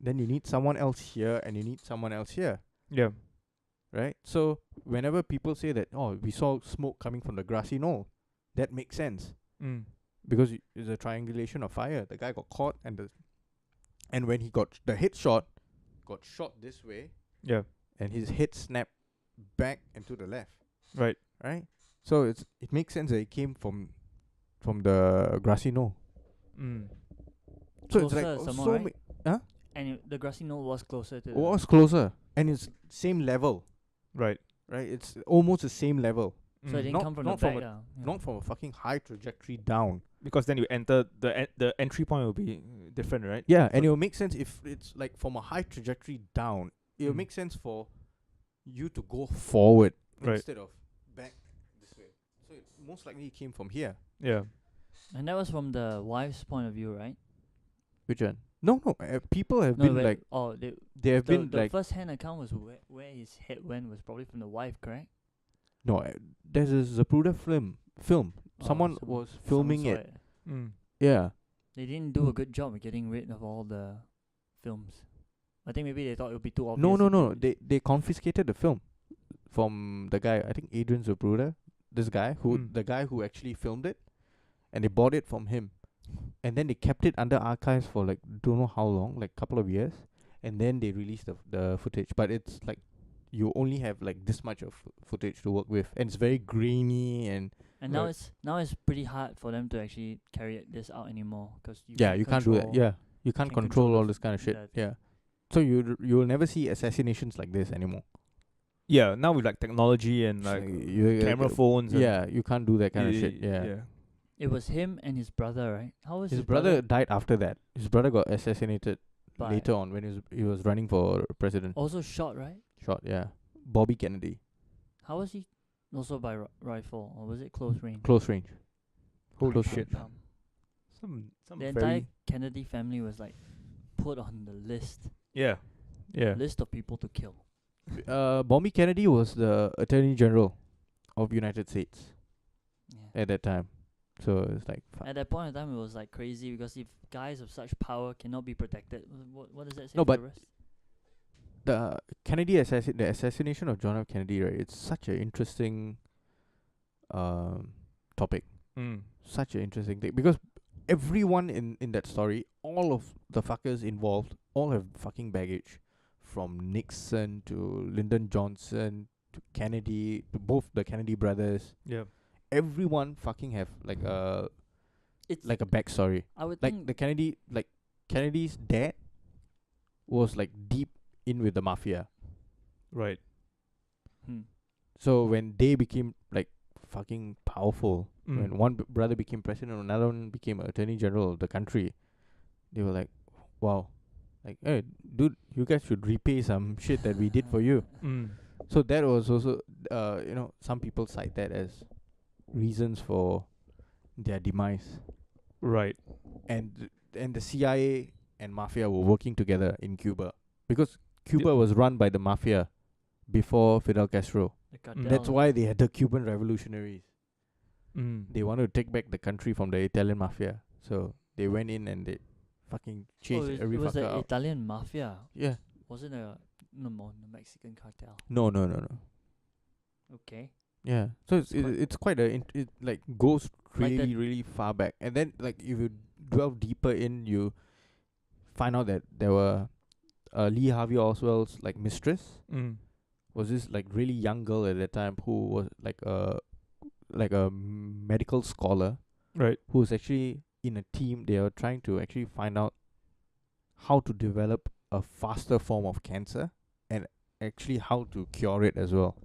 then you need someone else here, and you need someone else here. Yeah. Right? So whenever people say that, oh, we saw smoke coming from the grassy knoll, that makes sense. Because it's a triangulation of fire. The guy got caught, and when he got the headshot, got shot this way. Yeah. And his head snapped back and to the left. Right. Right? So it makes sense that it came from the grassy knoll. So it's like Closer some so more, right? huh? And the grassy knoll was closer to. It was closer, and it's same level. Right. Right? It's almost the same level. So it didn't Not- come from not the from back. a- Not from a fucking high trajectory down. Because then you enter the entry point will be different, right? Yeah, and it will make sense if it's like from a high trajectory down. It will Mm. make sense for you to go forward Right. instead of back this way. So it most likely came from here. Yeah. And that was from the wife's point of view, right? Which one? No. People have No, been where- like they have been the like first hand account was where his head went was probably from the wife, correct? no. There's a Zapruder film. Someone Oh, was someone filming saw it. Yeah. They didn't do a good job of getting rid of all the films. I think maybe they thought it would be too obvious. No. They confiscated the film from the guy. I think Adrian Zapruder. This guy the guy who actually filmed it, and they bought it from him, and then they kept it under archives for like don't know how long, like couple of years, and then they released the footage. But it's like you only have like this much of footage to work with, and it's very grainy and now Right. now it's pretty hard for them to actually carry this out anymore because you can't do that. Yeah, you can't can control control all the this kind of shit. the- Yeah, so you will never see assassinations like this anymore. Yeah. Now with like technology and So like you camera phones. And Yeah, you can't do that kind of shit. Yeah. Yeah. It was him and his brother, right? How was His brother died after that. His brother got assassinated by later on when he was running for president. also shot, right? Shot, yeah. Bobby Kennedy, How was he? Also by rifle, or was it close range? close range. Holy Close shit. Um, Some the entire very Kennedy family was like put on the list yeah. list of people to kill. Bobby Kennedy was the Attorney General of United States Yeah. at that time. So it's like At that point in time, it was like crazy because if guys of such power cannot be protected, what does that say No, for but the rest? the the assassination of John F. Kennedy, right? It's such an interesting topic. Such an interesting thing because everyone in that story, all of the fuckers involved, all have fucking baggage, from Nixon to Lyndon Johnson to Kennedy to both the Kennedy brothers. Yeah. Everyone fucking have like It's a backstory. I would Like think the Kennedy's dad was like deep in with the mafia. Right. So when they became like fucking powerful, when one brother became president, another one became attorney general of the country, they were like, wow, like, hey, dude, you guys should repay some shit that we did for you. So that was also, some people cite that as reasons for their demise. Right. And the CIA and mafia were working together in Cuba because Cuba was run by the mafia before Fidel Castro. the cartel. That's why they had the Cuban revolutionaries. They They wanted to take back the country from the Italian mafia. So they went in and they fucking Oh, chase every it was fucker the out. Italian mafia. Yeah. Wasn't a no Mexican cartel. No. Okay. Yeah. So It's quite- it's quite it like goes Like that- really far back, and then like if you delve deeper in, you find out that there were Lee Harvey Oswald's like mistress was this like really young girl at that time who was like a medical scholar Right. who was actually in a team. They were trying to actually find out how to develop a faster form of cancer and actually how to cure it as well.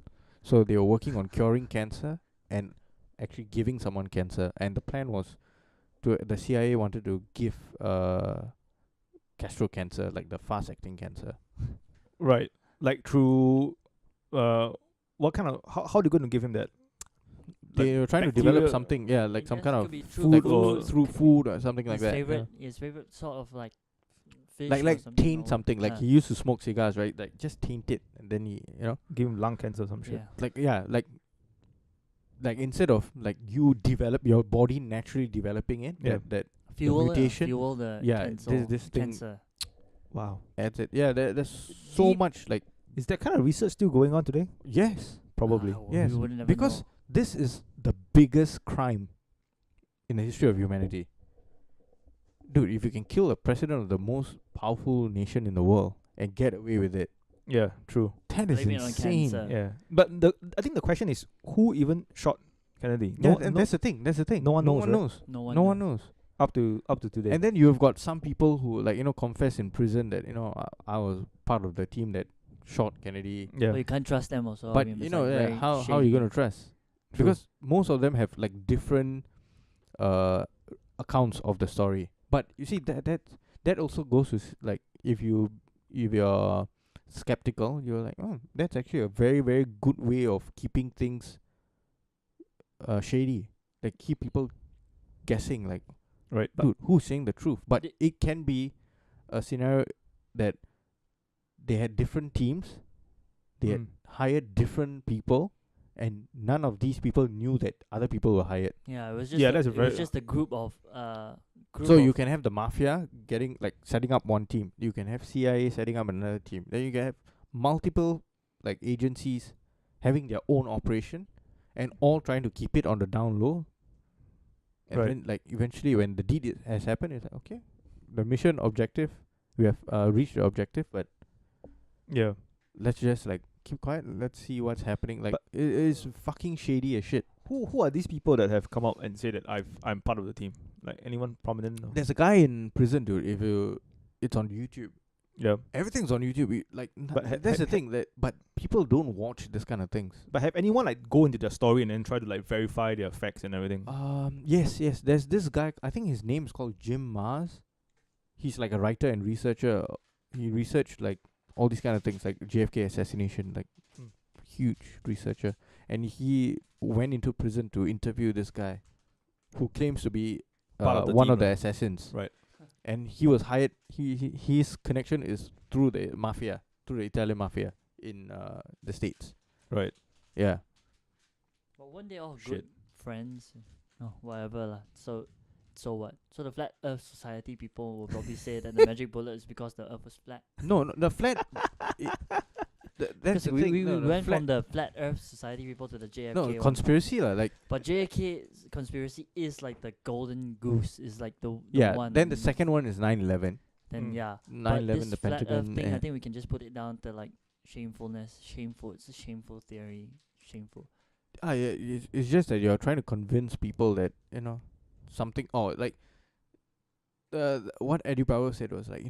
So they were working on curing cancer and actually giving someone cancer. And the plan was the CIA wanted to give Castro cancer, like the fast acting cancer. Right. Like through what kind of how they going to give him that? They were trying to bacteria- develop something, yeah, like I some guess kind it of could be through food food. or through food or something like his that. favorite, his favorite sort of like fish. Like or something taint or- something. Like ah, he used to smoke cigars, right? Like just taint it, and then he, Give him lung cancer or some shit. yeah. like instead of like you develop your body naturally developing it, Yeah. that Fuel, mutation, fuel the yeah, cancer, this thing cancer. Wow. adds it. Yeah, there's so Deep- much like Is that kind of research still going on today? yes, probably Ah, well, yes, we wouldn't ever because know. this is the biggest crime in the history of humanity. Dude, if you can kill a president of the most powerful nation in the world and get away with it, Yeah, true. that is Blame it on insane. cancer. Yeah. But I think the question is who even shot Kennedy? Yeah, No, and no, that's the thing. That's the thing. no one knows, One right? knows. No one. No one knows. up to today. And then you've got some people who like confess in prison that I was part of the team that shot Kennedy. yeah. But you can't trust them also. But I mean, you it's know, like yeah, very how are you shady. gonna trust? True. Because most of them have like different accounts of the story. But you see that also goes with like if you're skeptical, you're like, oh, that's actually a very very good way of keeping things shady. Like keep people guessing. Like, Right. But dude, who's saying the truth? But Di- it can be a scenario that they had different teams, they had hired different people, and none of these people knew that other people were hired. Yeah, it was just Yeah, a, that's a it very- was just a group of So you can have the mafia setting up one team. You can have CIA setting up another team. Then you can have multiple like agencies having their own operation and all trying to keep it on the down low. And Right. then like eventually when the deed has happened, it's like, okay, the mission objective, we have reached the objective, but yeah. let's just like keep quiet. Let's see what's happening. Like But- it is fucking shady as shit. Who are these people that have come out and say that I'm part of the team? Like anyone prominent? No? There's a guy in prison, dude. It's on YouTube. Yeah. Everything's on YouTube. But That's the thing but people don't watch this kind of things. But have anyone like go into their story and then try to like verify their facts and everything? Yes. There's this guy. I think his name is called Jim Mars. He's like a writer and researcher. He researched like all these kind of things, like JFK assassination, like huge researcher. And he went into prison to interview this guy, who claims to be Part of the one team, of the right? assassins. Right. And he was hired. His connection is through the mafia, through the Italian mafia in the States. Right. Yeah. But weren't they all Shit. good friends? No, whatever lah. So what? So the flat Earth society people will probably say that the magic bullet is because the Earth was flat. No, the flat. That's Because the we, thing. we, no, we the went flat, from the flat Earth society people to the JFK no one. conspiracy lah. Like But JFK's conspiracy is like the golden goose, is like the yeah. one. Then the second one is 9/11. Then Mm. yeah. 9/11, But this the flat Earth Pentagon. thing, I and- think we can just put it down to like shamefulness. Shameful. It's a shameful theory. Shameful. yeah, it's just that you're trying to convince people that something. Oh, like what Eddie Power said was like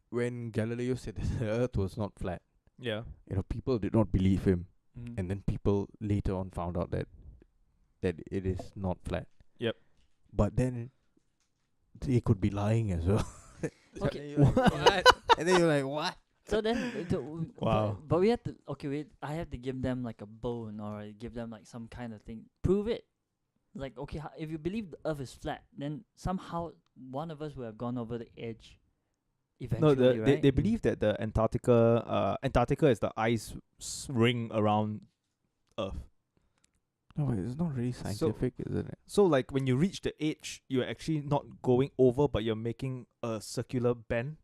when Galileo said that the Earth was not flat, Yeah. people did not believe him, Mm. and then people later on found out that it is not flat. Yep. But then they could be lying as well. Okay. And then you're like, what? And then you're like, what? So then, Wow. But we have to. Okay, wait. I have to give them like a bone, or give them like some kind of thing. Prove it. Like, okay, if you believe the Earth is flat, then somehow one of us will have gone over the edge. No, Eventually, right? they believe that the Antarctica is the ice ring around Earth. No, but it's not really scientific, isn't it? So like when you reach the edge, you're actually not going over, but you're making a circular bend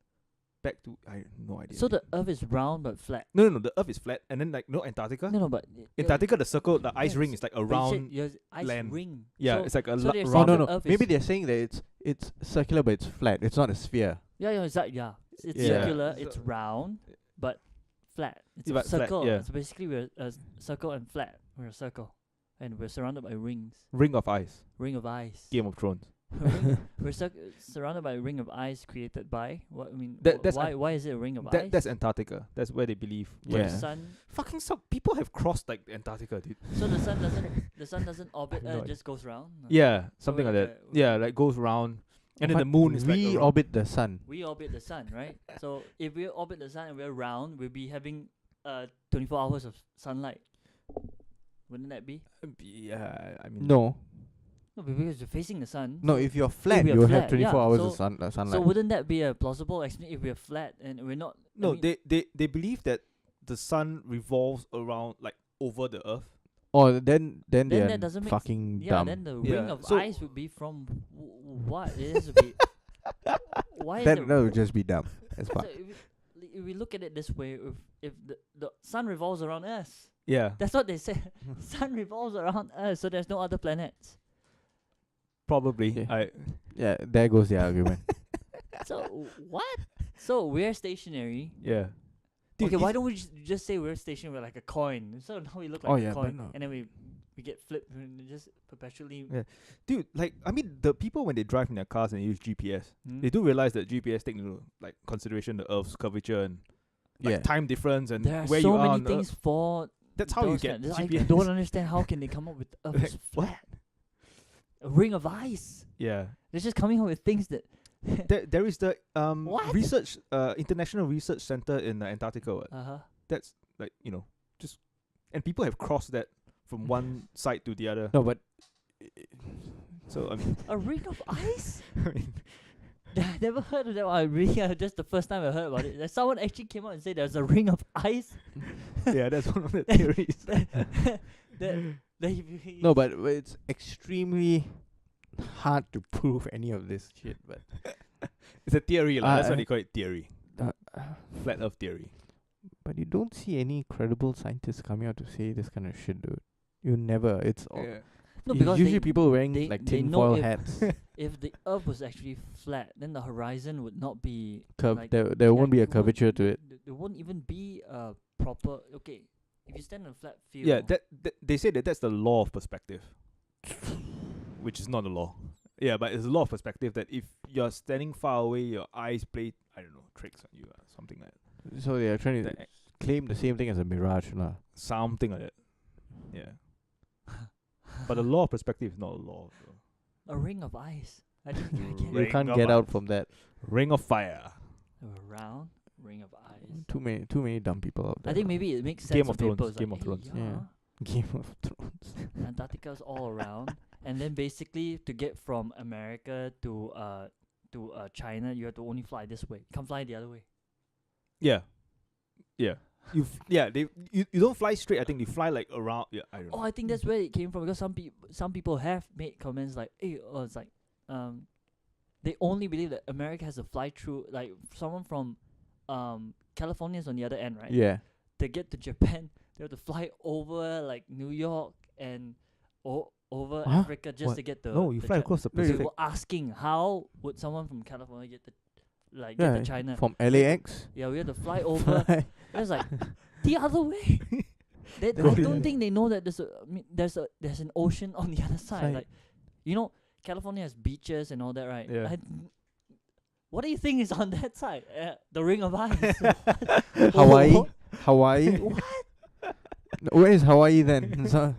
back to. I have no idea. So the Earth is round but flat. no, the Earth is flat, and then like Antarctica. No, but Antarctica, the circle, the ice yeah, ring is like a but you said round. your ice land. ring. Yeah, So- it's like a so they're Oh saying no, the no. Earth Maybe is- they're saying that it's circular, but it's flat. It's not a sphere. yeah, it's like it's Yeah. circular, So- it's round, but flat. It's Yeah, a but flat, circle. yeah. So basically, we're a circle and flat. We're a circle, and we're surrounded by rings. Ring of ice. Ring of ice. Game of Thrones. We're surrounded by a ring of ice created by what I mean. That's why is it a ring of ice? That's Antarctica. That's where they believe. But Yeah. the sun. Fucking some people have crossed like Antarctica, dude. So the sun doesn't orbit. No It idea. just goes round. No. Yeah, something like like that. a- Yeah, like goes round, and then But the moon is like we around. orbit the sun. We orbit the sun, right? So if we orbit the sun and we're round, we'll be having 24 hours of sunlight. Wouldn't that be? Yeah, I mean. No, No, because you're facing the sun. no. so- If you're flat, we are you'll flat, have 24 yeah, hours so- of so sunlight. wouldn't that be a plausible explanation if we're flat and we're not? I No, mean, they believe that the sun revolves around like over the Earth. Or then Then they're that doesn't make fucking yeah. dumb. Then the Yeah, ring of so- ice would be from what? It has to be. Why is That it? would just be dumb. That's so fine. if we look at it this way, if the sun revolves around us, Yeah, that's what they say. Sun revolves around us, so there's no other planets. probably. Okay. Yeah, there goes the argument. So what? So we're stationary. Yeah. Okay, why if- don't we just say we're stationary? We're like a coin. So now we look Oh, like yeah, a but coin, no. and then we get flipped and just perpetually. Yeah. Dude, like I mean, the people when they drive in their cars and they use GPS, Hmm? they do realize that GPS take into like consideration the Earth's curvature and like Yeah. time difference and There are where so you are many on the things Earth. for. That's how you those get kind- I GPS. don't understand how can they come up with Earth is Like, what? flat. A ring of ice. Yeah. They're just coming up with things that. There is the What? research International Research Center in Antarctica. Uh-huh. That's like just and people have crossed that from one side to the other. No, but So I mean, A ring of ice? I mean I never heard of that. I really just the first time I heard about it. That someone actually came out and said there's a ring of ice. yeah, that's one of the theories. that if you- no, but it's extremely hard to prove any of this shit. But It's a theory, lah. That's why I- they call it theory. uh, Flat Earth theory. but you don't see any credible scientists coming out to say this kind of shit, dude. You never. It's all, No, it's because usually they, people wearing they- like they tin know foil if- hats. if the Earth was actually flat, then the horizon would not be like, there won't be a it won't- curvature to it. There won't even be a proper. Okay, if you stand on a flat field. Yeah, that they say that's the law of perspective, which is not a law. Yeah, but it's a law of perspective that if you're standing far away, your eyes play tricks on you, something like that. So they are trying to That- claim the same thing as a mirage, lah. something like that. Yeah, but the law of perspective is not a law. So. A ring of ice. I don't get You it. can't of get out ice. from that. Ring of fire. A round ring of ice. Too many dumb people out there. I think maybe it makes sense. Game for of Thrones, people. It's Game like, of Thrones. hey, Yeah. Game of Thrones. Antarctica's all around, and then basically to get from America to China, you have to only fly this way. You can't fly the other way. Yeah, yeah. You don't fly straight. I think you fly like around. Yeah, I don't Oh, know. I think that's where it came from because some people have made comments like, "Hey, it's like, they only believe that America has to fly through like someone from, California's on the other end, right? Yeah. To get to Japan, they have to fly over like New York and over Huh? Africa just What? to get the. No, you the fly Chi- across the No, you We Pacific. were asking how would someone from California get to get Yeah. to China? From LAX. Yeah, we had to fly over. Fly. It was like the other way. I don't think they know that there's an ocean on the other side. Side. Like, California has beaches and all that, right? Yeah. What do you think is on that side? The ring of ice. Hawaii. What? Hawaii. What? Where is Hawaii then? So,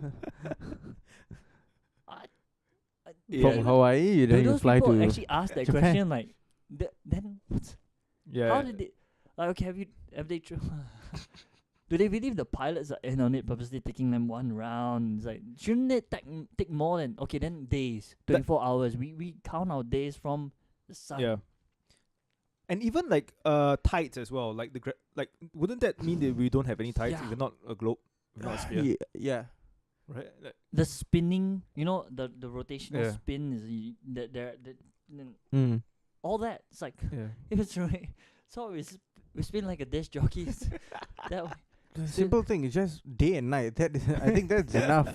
Yeah. from Hawaii, Do then you those fly people to. actually ask that Japan. question? Like, then Yeah. how did they? Like, okay, have they? Do they believe the pilots are in on it, purposely taking them one round? It's like, shouldn't it take more than then days, 24 hours? We count our days from the sun. Yeah. And even like tides as well. Like wouldn't that mean that we don't have any tides? Yeah. If we're not a globe, we're not a sphere. Yeah. right? Like, The spinning, you know, the rotational Yeah. spin is all that. It's like yeah. if it's right. So we spin like a disc jockey. That way. The simple thing is just day and night. That is, I think that's enough.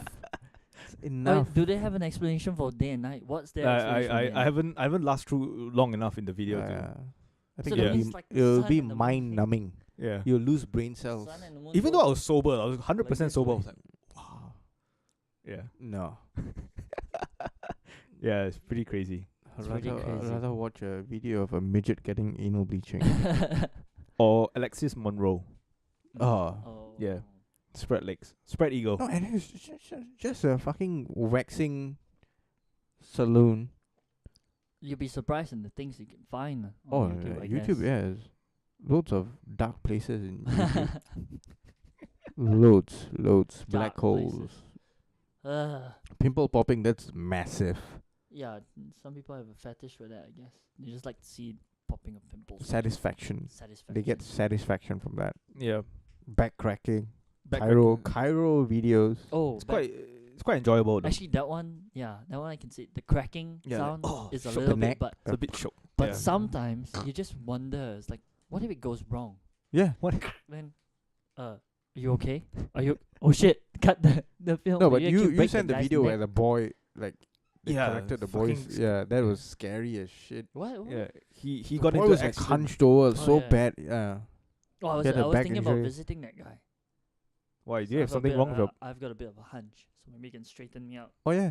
It's enough. Do they have an explanation for day and night? What's their explanation? for day and I night? haven't last through long enough in the video to I So think that Yeah. means like the it'll sun be and the moon mind thing. numbing. yeah. You'll lose brain cells. Sun and the moon Even though I both was sober, I was 100% like this sober. I way. was like, wow. Yeah. No. Yeah, it's pretty crazy. It's pretty I'd crazy. rather watch a video of a midget getting anal bleaching. Or Alexis Monroe, Oh. Yeah. spread legs, spread eagle. No, and it's just a fucking waxing saloon. You'll be surprised in the things you can find Oh, on YouTube. I YouTube, guess. yeah. There's loads of dark places in YouTube. Loads. Black Dark holes. places. Uh, Pimple popping, that's massive. yeah, some people have a fetish for that. I guess they just like to see popping of pimples. Satisfaction. Satisfaction. They get satisfaction from that. Yeah. Back cracking. Back Cairo videos. Oh, It's quite enjoyable though. actually that one. Yeah, that one I can see. The cracking Yeah, like, sound oh, is a shook the little neck. bit, It's a bit shook. but yeah. sometimes you just wonder. It's like, what if it goes wrong? Yeah. Then, are you okay? Are you? Oh shit! Cut the film. No, but actually you break sent the guy's video where neck. the boy, like, they Yeah, corrected the fucking boys. Yeah, that was scary as shit. What? Yeah, he The got boy into was an like accident. hunched over so yeah. bad. Yeah. Oh, I was He had a back thinking about injury. visiting that guy. Why? Do So you have I've a something bit, wrong with your? I've got a bit of a hunch, so maybe you can straighten me out. Oh yeah.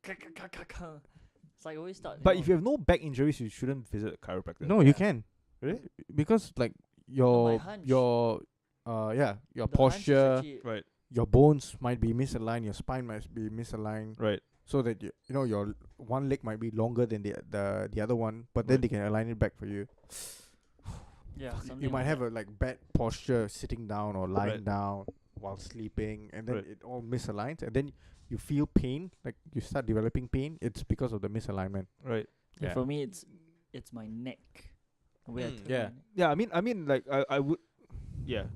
It's like always start. But if you have no back injuries, you shouldn't visit a chiropractor. No, you can. Really? Because like No, my your hunch. your The hunch is posture, actually- Right, your bones might be misaligned, your spine might be misaligned, right. so that you know your one leg might be longer than the other one, but then Right. they can align it back for you. Yeah, You something might like have that. a like bad posture sitting down or lying Right. down while sleeping, and then Right. it all misaligns, and then you feel pain, like you start developing pain. It's because of the misalignment. Right. Yeah, yeah. for me, it's my neck. The way I Mm, turn yeah. my neck. Yeah, I mean, like I would. Yeah.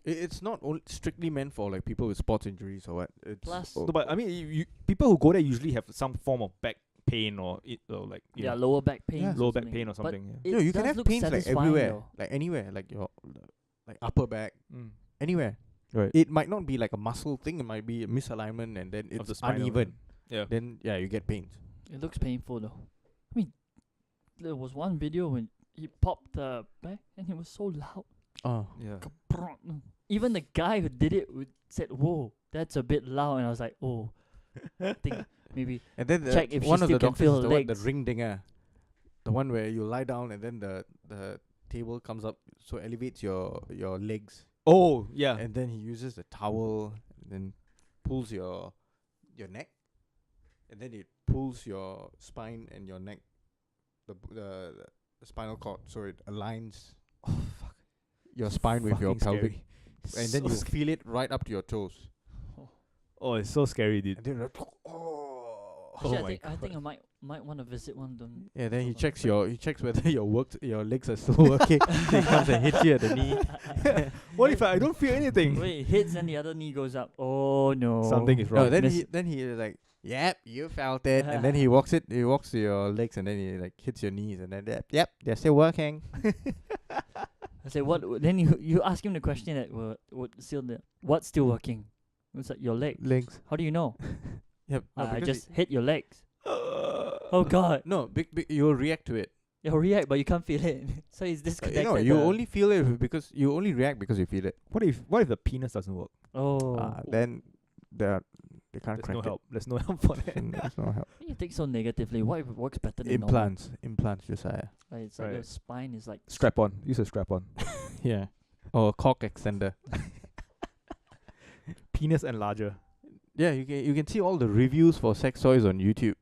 It's not strictly meant for like people with sports injuries or what. It's Plus- No, but I mean, people who go there usually have some form of back pain or like you Yeah, know, lower back pain. Yeah. lower back pain or something. you know, you can have look pains like satisfying everywhere, though. like anywhere, like your like upper back, Yeah. Mm. anywhere. Right. It might not be like a muscle thing. It might be a misalignment, and then Of the it's spinal uneven. Yeah. Then yeah, you get pains. It looks painful though. I mean, there was one video when he popped the back and it was so loud. Oh. Yeah. Even the guy who did it said, "Whoa, that's a bit loud," and I was like, "Oh, I think maybe." And then Check if she one of still the can feel doctors is her the one, the legs. ring dinger, the one where you lie down and then the table comes up, so elevates your legs, Oh yeah. and then he uses the towel, and then pulls your neck, and then it pulls your spine and your neck, the spinal cord, so it aligns your spine with your Fucking pelvic, scary. and then So you scary. feel it right up to your toes, Oh, it's so scary, dude. and then like, Actually, Oh my I think I God. might want to visit one. Don't. yeah. Then he Hold on, checks sorry. he checks whether your legs are still working. So he comes and hits you at the knee. What if I don't feel anything? Wait, hits and the other knee goes up. Oh no. Something is No, wrong. then Miss- he is like, yep, you felt it, and then he walks to your legs, and then he like hits your knees, and then yep, they're still working. I said, what? Then you ask him the question that what's still working? It's like your leg. Legs. How do you know? Yep. No, I because just hit your legs. Oh God. no, you'll react to it. You'll react, but you can't feel it. So he's disconnected. You only feel it because you only react because you feel it. What if the penis doesn't work? Oh. Then they can't There's crack no it. help. There's no help for that. There's no help. Why you think so negatively? What if it works better than Implants, Josiah. normal? Like, it's like Right. the spine is like. Strap on. Use a strap on. Yeah. Or a cock extender. Penis enlarger. Yeah, you can see all the reviews for sex toys on YouTube.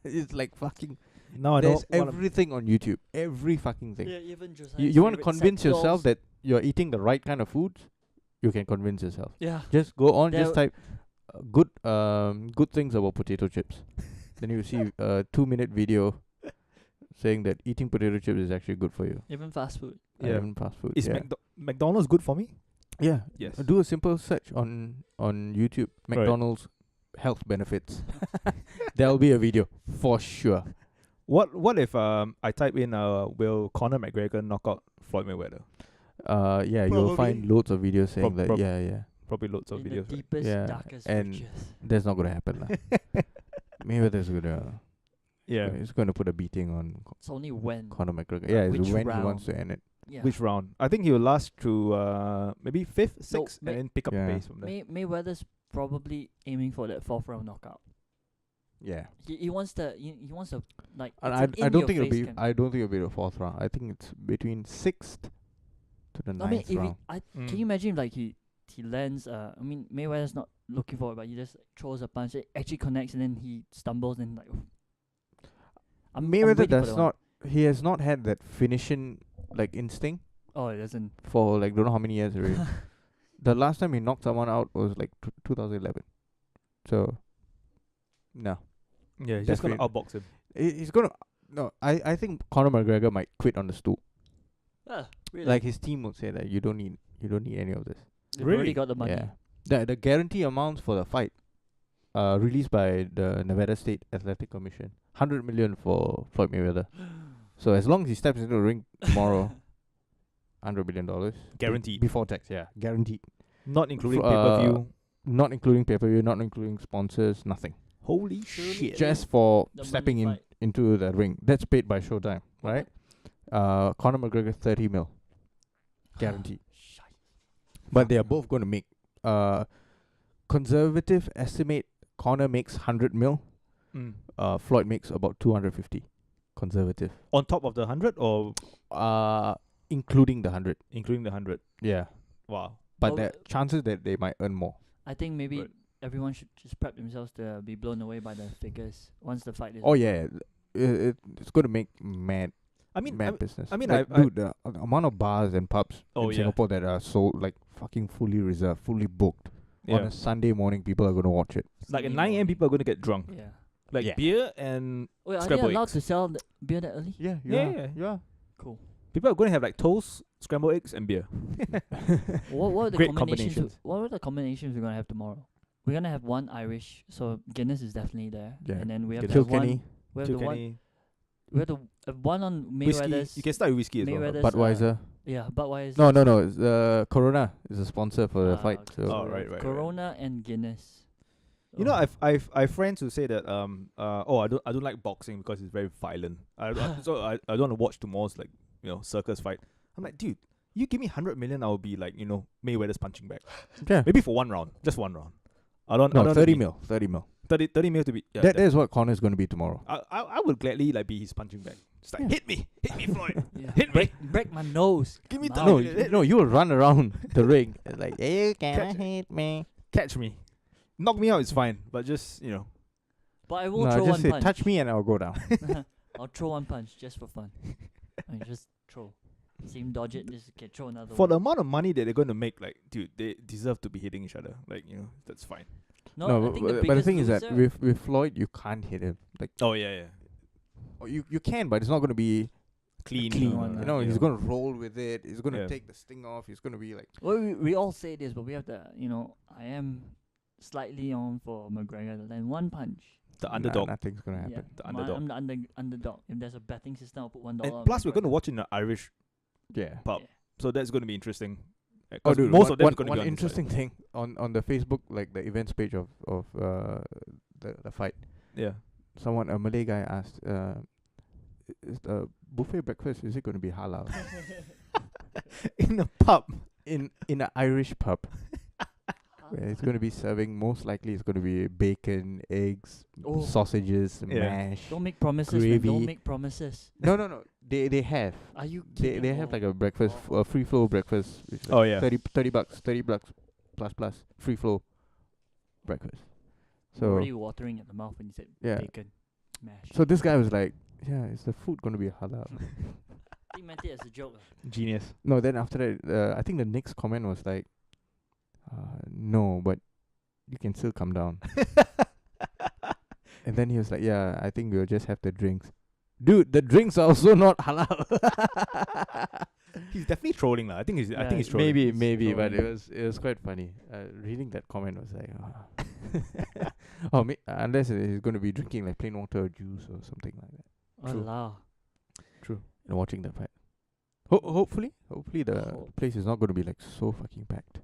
It's like fucking. No, I There's don't. wanna- everything on YouTube. Every fucking thing. Yeah, even just. You want to convince yourself that you're eating the right kind of foods? You can convince yourself. Yeah. Just go on, just There- type good things about potato chips. Then you see a 2-minute video saying that eating potato chips is actually good for you. Even fast food. Yeah. Even fast food. Is yeah. McDonald's good for me? Yeah. Yes. Do a simple search on YouTube. Right. McDonald's health benefits. There'll be a video for sure. What if I type in will Conor McGregor knock out Floyd Mayweather? Yeah, you'll find Probably. loads of videos saying Prob- that. prob- Yeah. Probably loads of In the videos. Right? deepest, Yeah, darkest and reaches. That's not gonna happen, lah. Mayweather's gonna. Yeah. He's gonna put a beating on It's only when. Conor McGregor. Yeah, it's Which when he round? wants to end it. Yeah. Which round? I think he will last through maybe fifth, sixth, May- and then pick up Yeah. the pace from there. Mayweather's probably aiming for that 4th round knockout. Yeah. He wants he wants to like. And it's an I don't think it'll in-your-face be. kind- I don't think it'll be the 4th round. I think it's between 6th to the 9th I mean, if he, round. can you imagine if, like he lands? I mean, Mayweather's not looking for it, but he just throws a punch. It actually connects, and then he stumbles and like. I'm Mayweather waiting for does that one. not. He has not had that finishing like instinct Oh, it doesn't. for like don't know how many years already. The last time he knocked someone out was like 2011. So, no. Yeah, he's just gonna Definitely. outbox him. He's gonna. No, I think Conor McGregor might quit on the stool. Really? Like his team would say that you don't need any of this. They've Really? already got the money. Yeah. The guarantee amounts for the fight, released by the Nevada State Athletic Commission, 100 million for Floyd Mayweather. So as long as he steps into the ring tomorrow, $100 million Guaranteed. before tax. Yeah, guaranteed. Not including Fr- pay-per-view. Not including pay-per-view, not including sponsors, nothing. Holy Surely shit. Just for The money stepping fight. into the ring. That's paid by Showtime, right? Conor McGregor 30 mil, guaranteed. But they are both going to make. Conservative estimate Conor makes 100 mil. Floyd makes about 250. Conservative. On top of the 100 or Including the 100. including the 100? Yeah. Wow. But Well, there are chances that they might earn more. I think maybe Right. everyone should just prep themselves to be blown away by the figures once the fight is. Oh yeah, it's going to make mad I mean, business. I mean, like, I- dude, the amount of bars and pubs Oh, in yeah. Singapore that are sold like fucking fully reserved, fully booked. On yeah. a Sunday morning, people are going to watch it. Like at Sunday 9 a.m., morning. people are going to get drunk. Yeah. Like Yeah. beer and Wait, are they Scrambled allowed eggs. to sell the beer that early? Yeah, yeah. Cool. people are going to have like toast, scrambled eggs, and beer. What are the Great combinations? combinations. What are the combinations we're gonna have tomorrow? We're gonna have one Irish, so Guinness is definitely there. Yeah. And then we have Guinness. the one. Kilkenny, We have the one. Kilkenny, We have the one on whiskey. Mayweather's. You can start with whiskey as well. Mayweather's, Budweiser. Yeah, Budweiser. No. It's, Corona is a sponsor for the fight. okay. So Oh, right. Corona and Guinness. You know, Oh. I've friends who say that I don't like boxing because it's very violent. I don't want to watch tomorrow's like circus fight. I'm like, dude, you give me 100 million, I'll be like Mayweather's punching back. yeah. Maybe for one round, just one round. I don't. No, 30 mil. 30 mil. 30 mil to be. Yeah, That is what Connor's going to be tomorrow. I would gladly like be his punching bag. Just like Yeah. hit me, Floyd. Yeah. Hit me. break my nose. Give me Now. time. No, Hit no, you will run around the ring like, you Catch can't hit me. Catch me. Knock me out is fine, but just But I will No, throw just one say, punch. touch me and I'll go down. I'll throw one punch just for fun. I mean, just throw. See him dodge it, just get throw another for one. the amount of money that they're going to make, like, dude, they deserve to be hitting each other. Like, that's fine. No, I think but the thing is that loser- with Floyd, you can't hit him. Like, Oh yeah. or you can, but it's not going to be Clean. clean one, he's going to roll with it. He's going to Yeah. take the sting off. He's going to be like, Well, we all say this, but we have to, I am slightly on for McGregor to land one punch. The nah, underdog. nothing's going to happen. The My- underdog. I'm the underdog. If there's a betting system, I'll put $1. And on plus, we're going to McGregor. watch in an Irish Yeah. pub, Yeah. so that's going to be interesting. Oh, dude, most one, of them one, are going to one be on interesting thing on the Facebook, like the events page of the fight. Yeah. Someone, a Malay guy asked, is the buffet breakfast, is it going to be halal? In a pub. in an Irish pub. Where it's going to be serving, most likely it's going to be bacon, eggs, Oh. sausages, Yeah. mash. Don't make promises, man. Gravy. Don't make promises. No. They have. Are you They kidding? have like a breakfast, a free flow breakfast. Which is Oh, like yeah. 30 bucks plus free flow breakfast. I'm So already watering at the mouth when you said Yeah. bacon, mash. so this guy was like, yeah, is the food going to be halal? He meant it as a joke. Genius. No, then after that, I think the next comment was like, no, but you can still come down. And then he was like, yeah, I think we'll just have the drinks. Dude, the drinks are also not halal. He's definitely trolling lah. I think he's Yeah, trolling. Maybe, but trolling. it was quite funny. Reading that comment was like, oh, unless he's going to be drinking like plain water or juice or something like that, True. Walao. and watching the fight. Hopefully the Hope. place is not going to be like so fucking packed.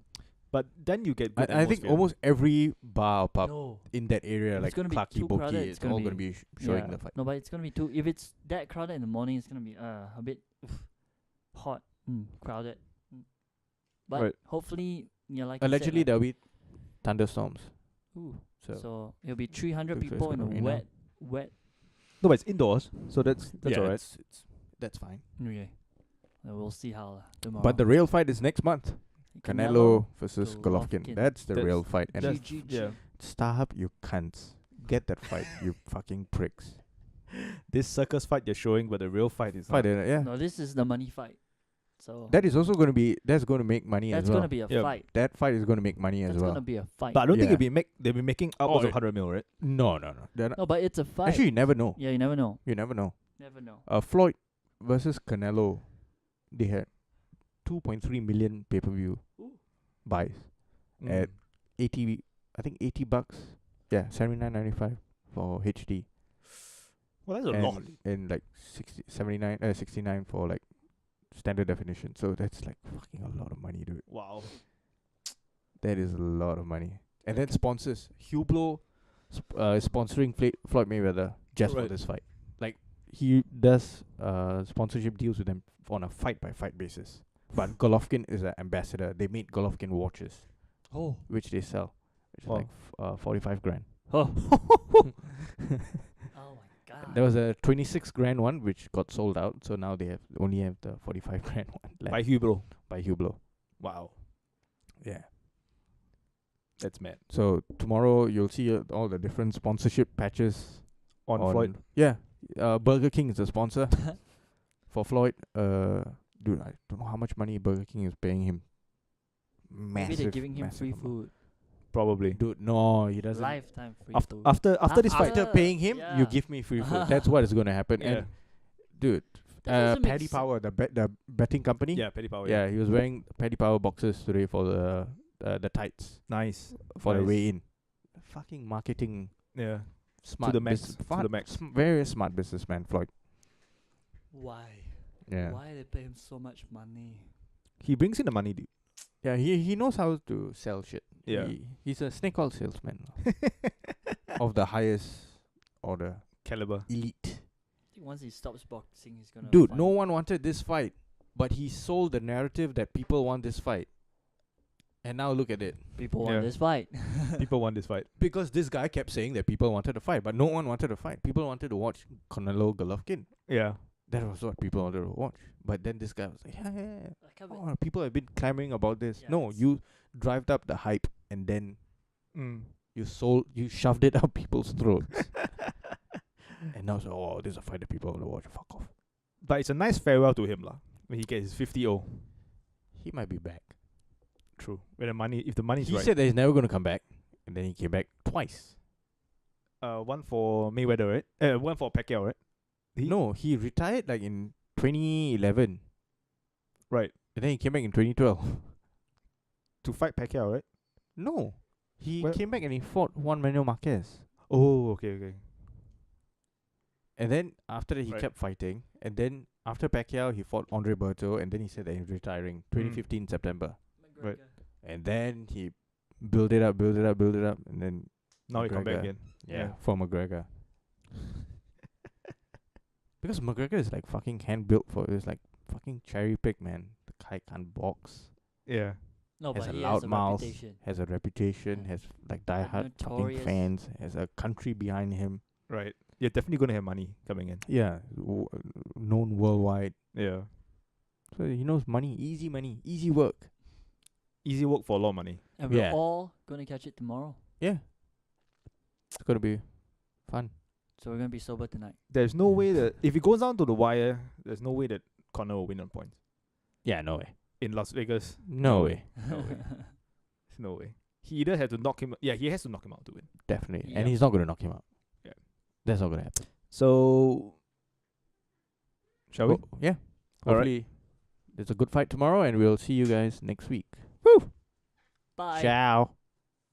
But then you get good I think atmosphere. almost every bar or pub No. in that area, If like it's gonna be Clarky too crowded, Bokeh, it's it's all gonna going to be- be showing Yeah. the fight. No, but it's gonna be too. If it's that crowded in the morning, it's gonna be a bit hot, crowded. But Right. hopefully, yeah, like you Allegedly, said, there'll be thunderstorms. ooh, So, so it'll be 300 looks like it's people in a gonna rain now. wet. No, but it's indoors, so that's yeah, alright. that's fine. Okay, we'll see how tomorrow. But the real fight is next month. Canelo versus Golovkin. Golovkin. That's the That's- real fight. And that's- GG. yeah. StarHub, you cunts. Get that fight, you fucking pricks. This circus fight you're showing, but the real fight is Fight, not. yeah. No, this is the money fight. So That is also going to be, that's going to make money that's as well. gonna be a Yeah. fight. That fight is going to make money as That's well. gonna be a fight. But I don't think Yeah. they'll be making upwards Oh, of 100 mil, right? No. They're not. No, but it's a fight. Actually, you never know. yeah, you never know. You never know. Never know. Floyd versus Canelo, they had 2.3 million pay-per-view Ooh. buys at 80, I think $80. Yeah, 79.95 for HD. Well, that's a and, lot. and like 69 for like standard definition. So that's like fucking a lot of money, dude. Wow. That is a lot of money. And then sponsors. Hublot is sponsoring Floyd Mayweather just for Right. this fight. Like he does sponsorship deals with them on a fight by fight basis. But Golovkin is an ambassador. They made Golovkin watches, Oh. which they sell, which Wow. is like 45 grand. Oh. Oh my god. There was a 26 grand one which got sold out, so now they only have the 45 grand one left By Hublot. by Hublot. Wow. Yeah. That's mad. So tomorrow you'll see all the different sponsorship patches On Floyd. Yeah, Burger King is a sponsor for Floyd. Dude, I don't know how much money Burger King is paying him. Massive. Maybe they're giving him massive free amount. food. Probably. Dude, no, he doesn't. Lifetime free After food. after this fight. After paying him, you yeah. give me free food. That's what is going to happen. Yeah. And dude, That doesn't make Paddy sense. Power, the betting company. Yeah, Petty Power. Yeah, he was wearing Paddy Power boxes today for the tights Nice. for the Nice. weigh in. Fucking marketing, Yeah. smart the max, bus- to smart- the max. very smart businessman, Floyd. Why? Yeah. Why they pay him so much money? He brings in the money, dude. Yeah, he knows how to sell shit. Yeah. He's a snake oil salesman of the highest order, Caliber. elite. I think once he stops boxing, he's gonna. Dude, find- no one wanted this fight, but he sold the narrative that people want this fight. And now look at it. People Yeah. want this fight. People want this fight. Because this guy kept saying that people wanted to fight, but no one wanted to fight. People wanted to watch Canelo Golovkin. Yeah. That was what people wanted to watch. But then this guy was like, yeah. I can't be- Oh, people have been clamoring about this. Yeah, No, it's- you drived up the hype and then Mm. you shoved it up people's throats. And now it's like, oh, this is a fight that people want to watch. Fuck off. But it's a nice farewell to him, lah. When he gets his 50-0. He might be back. True. When the money, if the money's He right. said that he's never going to come back. And then he came back twice. One for Mayweather, right? One for Pacquiao, right? No, he retired like in 2011. Right. And then he came back in 2012. To fight Pacquiao, right? No. He Well- came back and he fought Juan Manuel Marquez. Oh, okay. And then after that, he Right. kept fighting. And then after Pacquiao, he fought Andre Berto. And then he said that he's retiring. 2015 September. Right. And then he built it up. And then, Now he come back McGregor. again. Yeah. for McGregor. Because McGregor is like fucking hand built for it's like fucking cherry pick, man. The guy can't box. Yeah. No, Has but a he loud has a mouth. reputation. Has a reputation, Yeah. has like diehard fucking Notorious. fans, has a country behind him. Right. You're definitely going to have money coming in. Yeah, known worldwide. Yeah. So he knows money, easy work. Easy work for a lot of money. And we're Yeah. all gonna catch it tomorrow. Yeah, it's gonna be fun. So we're gonna be sober tonight. There's no way that if it goes down to the wire, there's no way that Conor will win on points Yeah, no way. in Las Vegas. No way. No way. There's no way. He either has to knock him. Yeah, he has to knock him out to win. Definitely. Yeah. And he's not gonna knock him out. Yeah. That's not gonna happen. So, shall we? Yeah. All right. Hopefully it's a good fight tomorrow, and we'll see you guys next week. Woo! Bye. Ciao.